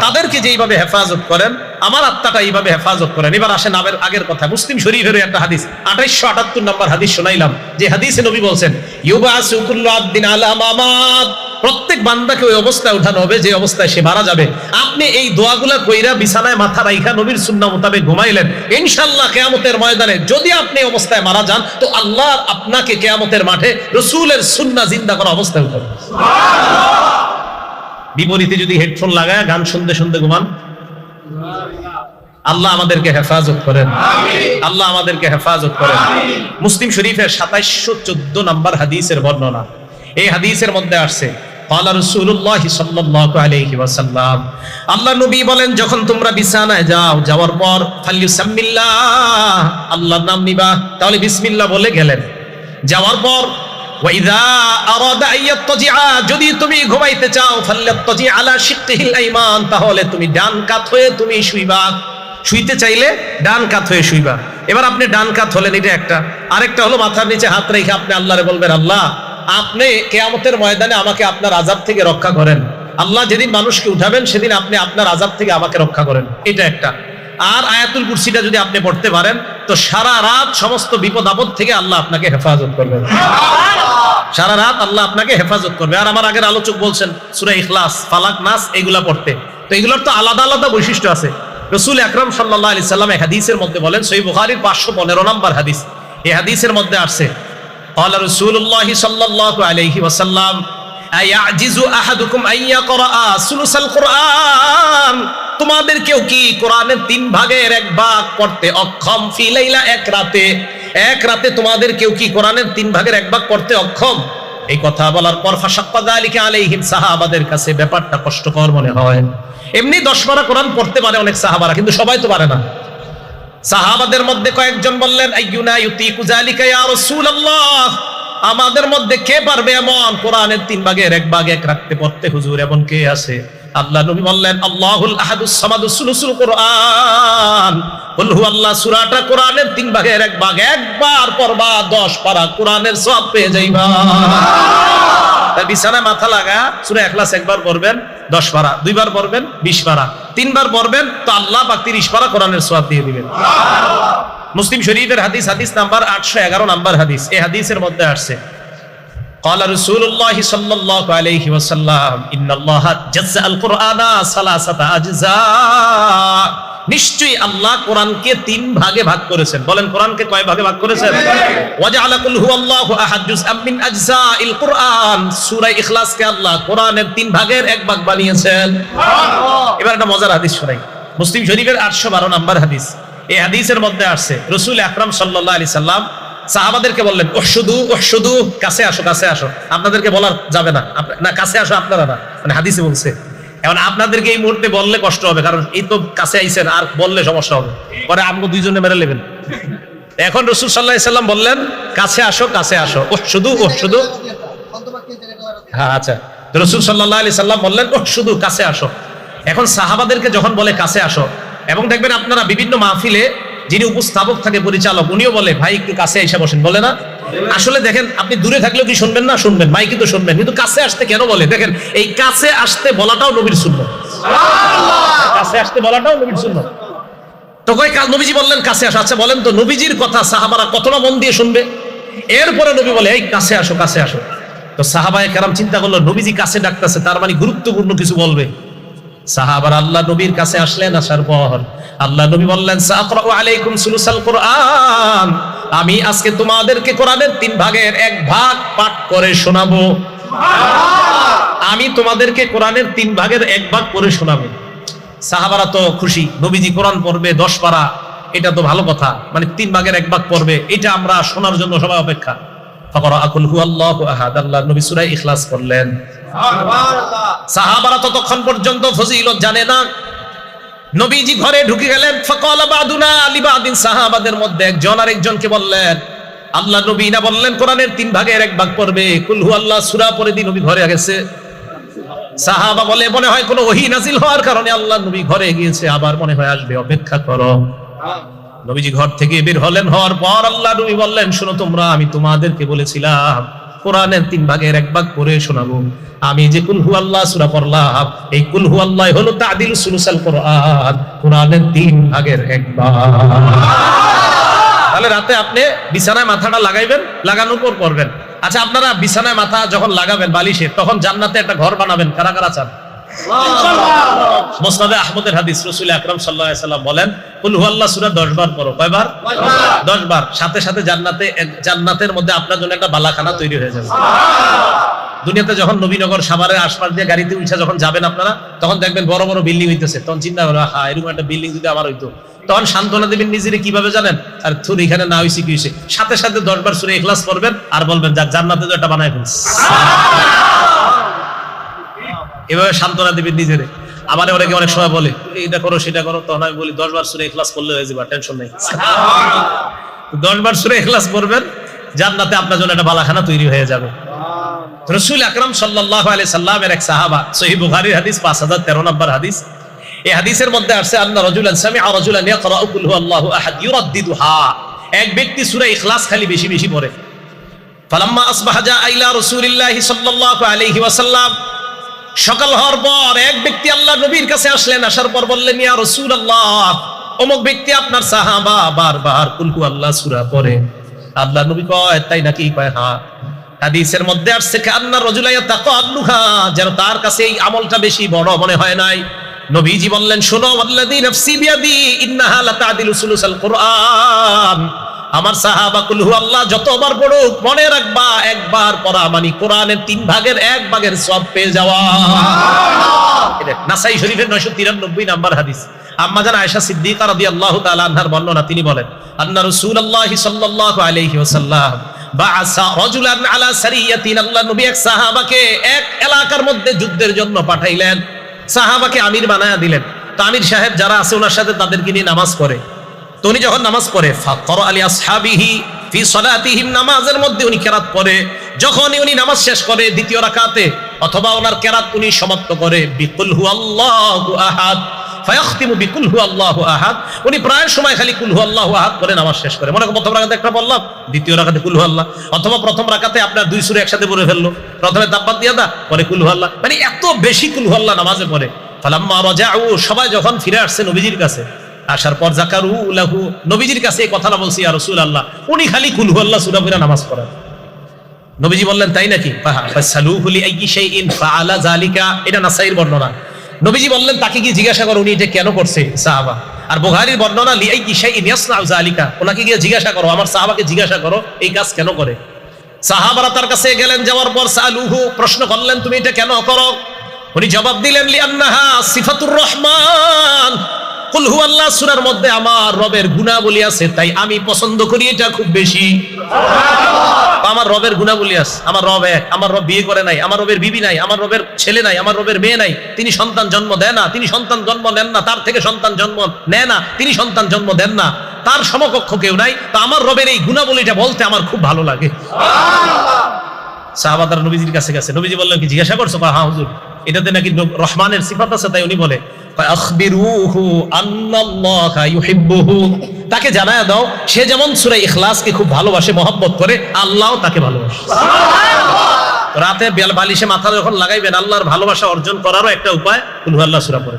Speaker 1: তাদেরকে যেইভাবে হেফাজত করেন আমার আত্মাটা এইভাবে হেফাজত করেন। এবার আসেন আগের কথা, মুসলিম শরীফের একটা হাদিস 2878 নম্বর হাদিস শোনাইলাম, যে হাদিসে নবী বলছেন, ইউবাসু কুল্লু আবদিন আলা মামাত, প্রত্যেক বান্দাকে ওই অবস্থায় উঠানো হবে যে অবস্থায় সে মারা যাবে। আপনি এই দোয়াগুলা কইরা বিছানায় মাথা রাইখা নবীর সুন্নাহ মোতাবেক ঘুমাইলেন, ইনশাআল্লাহ কিয়ামতের ময়দানে যদি আপনি অবস্থায় মারা যান তো আল্লাহ আপনাকে কিয়ামতের মাঠে রাসূলের সুন্নাহ জিন্দা করা অবস্থায় উঠাবে। বিপরীতে যদি হেডফোন লাগায় গান শুনতে শুনতে ঘুমান, আল্লাহ আমাদেরকে হেফাজত করেন, আল্লাহ আমাদেরকে হেফাজত করেন। মুসলিম শরীফের 2714 নম্বর হাদিসের বর্ণনা। এই হাদিসের মধ্যে আসছে, ক্বালা রাসূলুল্লাহ সাল্লাল্লাহু আলাইহি ওয়াসাল্লাম, আল্লাহ নবী বলেন যখন তোমরা বিছানায় যাও, যাওয়ার পর ফালিউসাম্মিল্লাহ, আল্লাহর নাম নিবা। তাহলে বিসমিল্লাহ বলে গেলেন। যাওয়ার পর ওয়াইদা আরাদা আইয়াত্তাজিআ, যদি তুমি ঘুমাইতে চাও, ফাল্যাত্তাজি আলা শিক্কিহিল আইমান, তাহলে তুমি ডান কাত হয়ে তুমি শুইবা। শুইতে চাইলে ডান কাত হয়ে শুইবা। এবার আপনি ডান কাত হলেন, এটা একটা। আরেকটা হলো মাথার নিচে হাত রেখে আপনি আল্লাহরে বলবেন, আল্লাহ আপনি কিয়ামতের ময়দানে আমাকে আপনার আযাব থেকে রক্ষা করেন। আল্লাহ যেদিন মানুষকে উঠাবেন সেদিন আপনি আপনার আযাব থেকে আমাকে রক্ষা করেন। এটা একটা। আর আয়াতুল কুরসিটা যদি আপনি পড়তে পারেন তো সারা রাত সমস্ত বিপদ আপদ থেকে আল্লাহ আপনাকে হেফাজত করবেন। সারা রাত আল্লাহ আপনাকে হেফাজত করবে। আর আমার আগের আলোচক বলছেন সূরা ইখলাস, ফালাক, নাস এগুলা পড়তে। তো এগুলোর তো আলাদা আলাদা বৈশিষ্ট্য আছে। রাসূল আকরাম সাল্লাল্লাহু আলাইহি সাল্লাম এক হাদিসের মধ্যে বলেন, সহিহ বুখারীর 515 নম্বর হাদিস, এই হাদিসের মধ্যে আসছে, ক্বালা রাসূলুল্লাহ সাল্লাল্লাহু আলাইহি ওয়াসাল্লাম, আয়াজিজু আহাদুকুম আইয়াকরা সুলুসাল কুরআন, তোমাদের কেউ কি কোরআনের 3 ভাগের 1 ভাগ পড়তে অক্ষম? ফি লাইলা, এক রাতে তোমাদের কেউ কি কোরআনের 3 ভাগের 1 ভাগ পড়তে অক্ষম? এই কথা বলার পর ফাশাক্কা যালিকা আলাইহিম, সাহাবাদের কাছে ব্যাপারটা কষ্টকর মনে হয়। এমনি 10 পারা কোরআন পড়তে পারে অনেক সাহাবারা, কিন্তু সবাই তো পারে না। সাহাবাদের মধ্যে কয়েকজন বললেন, আইয়ুনা ইউতিকু যালিকা ইয়া রাসূলুল্লাহ, আমাদের মধ্যে কে পারবে এমন কোরআনের 3 ভাগের 1 ভাগ এক রাতে পড়তে হুজুর? এমন কে আছে? আল্লাহ নবী বললেন, আল্লাহুল আহাদুস সামাদুস সুলুসুল কুরআন, কুল হুয়াল্লাহ সূরাটা কোরআনের 3 ভাগের 1 ভাগ একবার পড়বা 10 পারা কোরআনের সওয়াব পেয়ে যাইবা। তাই বিছানায় মাথা লাগা সূরা ইখলাস একবার পড়বেন 10 পারা, 2 বার পড়বেন 20 পারা, 3 বার পড়বেন তো আল্লাহ পাক 30 পারা কোরআনের সওয়াব দিয়ে দিবেন। মুসলিম শরীফের হাদিস, হাদিস নাম্বার 811 নাম্বার হাদিস। এই হাদিসের মধ্যে আসছে, ক্বালা রাসূলুল্লাহ সাল্লাল্লাহু আলাইহি ওয়াসাল্লাম, ইন্নাল্লাহা জাজ্জাআল কুরআনা সালাসাতা আজজা, নিশ্চয়ই আল্লাহ কোরআনকে 3 ভাগে ভাগ করেছেন। বলেন কোরআনকে কয় ভাগে ভাগ করেছেন? ওয়াজআলা কুল হুয়াল্লাহু আহাদ জুজআম মিন আজজাইল কুরআন, সূরা ইখলাসকে আল্লাহ কোরআনের 3 ভাগের 1 ভাগ বানিয়েছেন। সুবহানাল্লাহ। এবার একটা মজার হাদিস শোনাই, মুসলিম শরীফের 812 নাম্বার হাদিস। এই হাদিসের মধ্যে আসছে, রাসূল আকরাম সাল্লাল্লাহু আলাইহি সাল্লাম সাহাবাদেরকে বললেন, উহশুদু, কাছে আসো, কাছে আসো। আপনাদেরকে বলা যাবে না, না কাছে আসো আপনারা না, মানে হাদিসে বলছে। এখন আপনাদেরকে এই মুহূর্তে বললে কষ্ট হবে, কারণ এই তো কাছে আইছেন, আর বললে সমস্যা হবে, পরে আমগো দুইজনে মেরে নেবেন। এখন রাসূল সাল্লাল্লাহু আলাইহি সাল্লাম বললেন, কাছে আসো, কাছে আসো। উহশুদু, হ্যাঁ আচ্ছা। তো রাসূল সাল্লাল্লাহু আলাইহি সাল্লাম বললেন, উহশুদু, কাছে আসো। এখন সাহাবাদেরকে যখন বলে কাছে আসো, এবং দেখবেন আপনারা বিভিন্ন মাহফিলে যিনি উপস্থাপক থাকে, পরিচালক, উনিও বলে ভাই একটু কাছে এসে বসেন, বলে না? আসলে দেখেন আপনি দূরে থাকলেও কি শুনবেন না? শুনবেন, মাইকে তো শুনবেন, কিন্তু কাছে আসতে কেন বলে? দেখেন এই কাছে আসতে বলাটাও নবীর সুন্নাত। সুবহানাল্লাহ। কাছে আসতে বলাটাও নবীর সুন্নাত। তো কই নবীজি বললেন কাছে আসো। আচ্ছা বলেন তো, নবীজির কথা সাহাবারা কতটা মন দিয়ে শুনবে? এরপরে নবী বলে এই কাছে আসো, কাছে আসো। তো সাহাবায়ে কেরাম চিন্তা করলো, নবীজি কাছে ডাকতেছে, তার মানে গুরুত্বপূর্ণ কিছু বলবে। সাহাবারা আল্লাহ নবীর কাছে আসলেন। আসার পর আল্লাহ নবী বললেন, সাআকরাউ আলাইকুম সুলুসাল কুরআন, আমি আজকে তোমাদেরকে কোরআনের 3 ভাগের 1 ভাগ পাঠ করে শোনাবো। সুবহানাল্লাহ। আমি তোমাদেরকে কোরআনের 3 ভাগের 1 ভাগ করে শোনাবো। সাহাবারা তো খুশি, নবীজি কোরআন পড়বে 10 পারা, এটা তো ভালো কথা, মানে 3 ভাগের 1 ভাগ পড়বে, এটা আমরা শোনার জন্য সবাই অপেক্ষা। ফাকরা কুল হুয়াল্লাহু আহাদ, আল্লাহ নবী সূরা ইখলাস পড়লেন। সুবহানাল্লাহ। সাহাবারা ততক্ষণ পর্যন্ত ফজিলত জানে না। নবীজি ঘরে ঢুকে গেলেন। ফাকালা বাদুনা লিবাদিন, সাহাবাদের মধ্যে একজন আরেকজনকে বললেন, আল্লাহ নবী না বললেন কোরআনের 3 ভাগের 1 ভাগ পড়বে, কুল হুয়াল্লাহ সূরা পড়ে দিন। নবী ঘরে গেছে। সাহাবা বলে, মনে হয় কোনো ওহী নাজিল হওয়ার কারণে আল্লাহ নবী ঘরে গিয়েছে, আবার মনে হয় আসবে, অপেক্ষা করো। নবীজি ঘর থেকে বের হলেন। হওয়ার পর আল্লাহ নবী বললেন, শোনো তোমরা, আমি তোমাদেরকে বলেছিলাম কোরআনের 3 ভাগের 1 ভাগ পড়ে শোনাবো। আমি যে কুল হুয়াল্লাহ সূরা পড়লাম, এই কুল হুয়াল্লাহ হলো তা'দিল সুলুসাল কুরআন, কোরআনের 3 ভাগের 1 ভাগ। তাহলে রাতে আপনি বিছানায় মাথাটা লাগাইবেন, লাগানোর পর পড়বেন। আচ্ছা আপনারা বিছানায় মাথা যখন লাগাবেন বালিশে, তখন জান্নাতে একটা ঘর বানাবেন, কারা কারা চান? ইনশাআল্লাহ। মুসনাদে আহমদের হাদিস, রাসূল আকরাম সাল্লাল্লাহু আলাইহি সাল্লাম বলেন, কুল হুয়াল্লাহ সূরা 10 বার পড়ো। কয়বার? 10 বার। সাথে সাথে জান্নাতের মধ্যে আপনার জন্য একটা বালাখানা তৈরি হয়ে যাবে। দুনিয়াতে যখন নবীনগর সাভারের আশপাশ দিয়ে গাড়িতে উঠে যখন যাবেন আপনারা, তখন দেখবেন বড় বড় বিল্ডিং হইতেছে, তখন চিন্তা করবেন, হ্যাঁ এরকম একটা বিল্ডিং যদি আমার হইতো। তখন সান্ত্বনা দিবেন নিজেরে, কিভাবে জানেন? আর থুর এখানে না হইছে কি হইছে, সাথে সাথে 10 বার সূরা ইখলাস পড়বেন আর বলবেন, যাক জান্নাতে তো একটা বানায় ফেলছে। এভাবে সান্ত্বনা দিবেন নিজেরে। আমার অনেকে অনেক সময় বলে এইটা করো সেটা করো, তখন আমি বলি 10 বার সূরা ইখলাস পড়লে হয়ে যাবে, টেনশন নেই। 10 বার সূরা ইখলাস পড়বেন, জান্নাতে আপনার জন্য একটা বালাখানা তৈরি হয়ে যাবে। রাসূল আকরাম সাল্লাল্লাহু আলাইহি সাল্লামের এক সাহাবা, সহিহ বুখারীর হাদিস 5013 নম্বর হাদিস, এই হাদিসের মধ্যে আসছে আন্না রাজুলান সামিআ রাজুলান ইয়াকরাউ কুল হুয়াল্লাহু আহাদ ইউরাদ্দিদুহা, এক ব্যক্তি সূরা ইখলাস খালি বেশি বেশি পড়ে। ফালাম্মা আসবাহা জাআ ইলা রাসূলিল্লাহি সাল্লাল্লাহু আলাইহি ওয়াসাল্লাম, সকাল হওয়ার পর এক ব্যক্তি আল্লাহর নবীর কাছে আসলেন, আসার পর বললেন ইয়া রাসূলুল্লাহ, অমুক ব্যক্তি আপনার সাহাবা বারবার কুল হুয়াল্লাহ সূরা পড়ে। আল্লাহর নবী কয় তাই নাকি? কয় হ্যাঁ। হাদিসের মধ্যে আসছে কান্না রাজুলা ইয়াতাকাল্লুহা, যেন তার কাছে এই আমলটা বেশি বড় মনে হয় নাই। নবীজি বললেন শোনো, ওয়াল্লাযী নাফসি বিয়াদি ইন্নাহা লাতাদিলু সুলুসাল কুরআন, আমার সাহাবা কুল হুয়াল্লাহ যতবার পড়ুক মনে রাখবা একবার পড়া মানে কোরআনের 3 ভাগের 1 ভাগের সওয়াব পেয়ে যাওয়া। এটা নাসাই শরীফের 993 নাম্বার হাদিস। আম্মা জান আয়েশা সিদ্দিকা রাদিয়াল্লাহু তাআলা আনহার বর্ণনা, তিনি বলেন আন্না রাসূলুল্লাহ সাল্লাল্লাহু আলাইহি ওয়াসাল্লাম বাআসা রাজুলান আলা সারিয়াতিন, আল্লাহ নবী এক সাহাবাকে এক এলাকার মধ্যে যুদ্ধের জন্য পাঠাইলেন, সাহাবাকে আমির বানায়া দিলেন। তো আমির সাহেব যারা আছে ওনার সাথে তাদেরকে নিয়ে নামাজ পড়ে। তো উনি যখন নামাজ পড়ে ফাকরা আলী আসহাবিহি ফি সালাতিহিম, নামাজের মধ্যে উনি কেরাত পড়ে। যখনই উনি নামাজ শেষ করে দ্বিতীয় রাকাতে অথবা ওনার কেরাত উনি সমাপ্ত করে বিকুল হুয়াল্লাহু আহাদ ফায়াখতিমু বিকুল হুয়াল্লাহু আহাদ, উনি প্রায় সময় খালি কুল হুয়াল্লাহু আহাদ করে নামাজ শেষ করে। মনে করেন প্রথম রাকাতে একটা বললাম, দ্বিতীয় রাকাতে কুল হুয়াল্লাহ, অথবা প্রথম রাকাতে আপনার 2 সূরা একসাথে পড়ে ফেললো, প্রথমে তাব্বাত দিয়া দা পরে কুল হুয়াল্লাহ, মানে এত বেশি কুল হুয়াল্লাহ নামাজে পড়ে। ফালাম্মা রাজাউ, সবাই যখন ফিরে আসছে নবীজির কাছে, আসার পর যাকারু লাহু, নবীজির কাছে এই কথাটা বলছি ইয়া রাসূলুল্লাহ, উনি খালি কুল হুয়াল্লাহ সূরা পড়ে নামাজ পড়েন। নবীজি বললেন তাই নাকি? ফাসালুহু লিআইয়ি শাইইন ফাআলা যালিকা, এটা নাসাইর বর্ণনা। নবীজি বললেন তাকে কি জিজ্ঞাসা করো উনি এটা কেন করছে সাহাবা। আর বুখারীর বর্ণনা লিআইয়ি শাইইন ইয়াসনাউ যালিকা, ওনাকে গিয়ে জিজ্ঞাসা করো, আমার সাহাবাকে জিজ্ঞাসা করো এই কাজ কেন করে। সাহাবারা তার কাছে গেলেন, যাওয়ার পর সালুহু, প্রশ্ন করলেন তুমি এটা কেন করো। উনি জবাব দিলেন লিআন্নাহা সিফাতুর রহমান, কুল হুয়াল্লাহ সূরার মধ্যে আমার রবের গুণাবলী আছে, তাই আমি পছন্দ করি এটা খুব বেশি। আমার রবের গুণাবলী আছে, আমার রব এক, আমার রব বিয়ে করে নাই, আমার রবের বিবি নাই, আমার রবের ছেলে নাই, আমার রবের মেয়ে নাই, তিনি সন্তান জন্ম দেয় না, তিনি সন্তান জন্ম নেন না, তার থেকে সন্তান জন্ম নেয় না, তিনি সন্তান জন্ম দেন না, তার সমকক্ষ কেউ নাই, তো আমার রবের এই গুণাবলীটা বলতে আমার খুব ভালো লাগে। সাহাবারা নবীজির কাছে গেছে, নবীজি বললেন কি জিজ্ঞাসা করছো? হ্যাঁ হুজুর, এটাতে নাকি রহমানের সিফাত আছে, তাই উনি বলে আখবিরুহু আন্নাল্লাহা ইউহিব্বুহু, তাকে জানায়া দাও সে যেমন সূরা ইখলাসকে খুব ভালোবাসে, মহব্বত করে, আল্লাহও তাকে ভালোবাসে। সুবহানাল্লাহ। রাতে বালিশে মাথা যখন লাগাইবেন, আল্লাহর ভালোবাসা অর্জন করারও একটা উপায় কুল হুয়াল্লাহ সূরা পড়ে।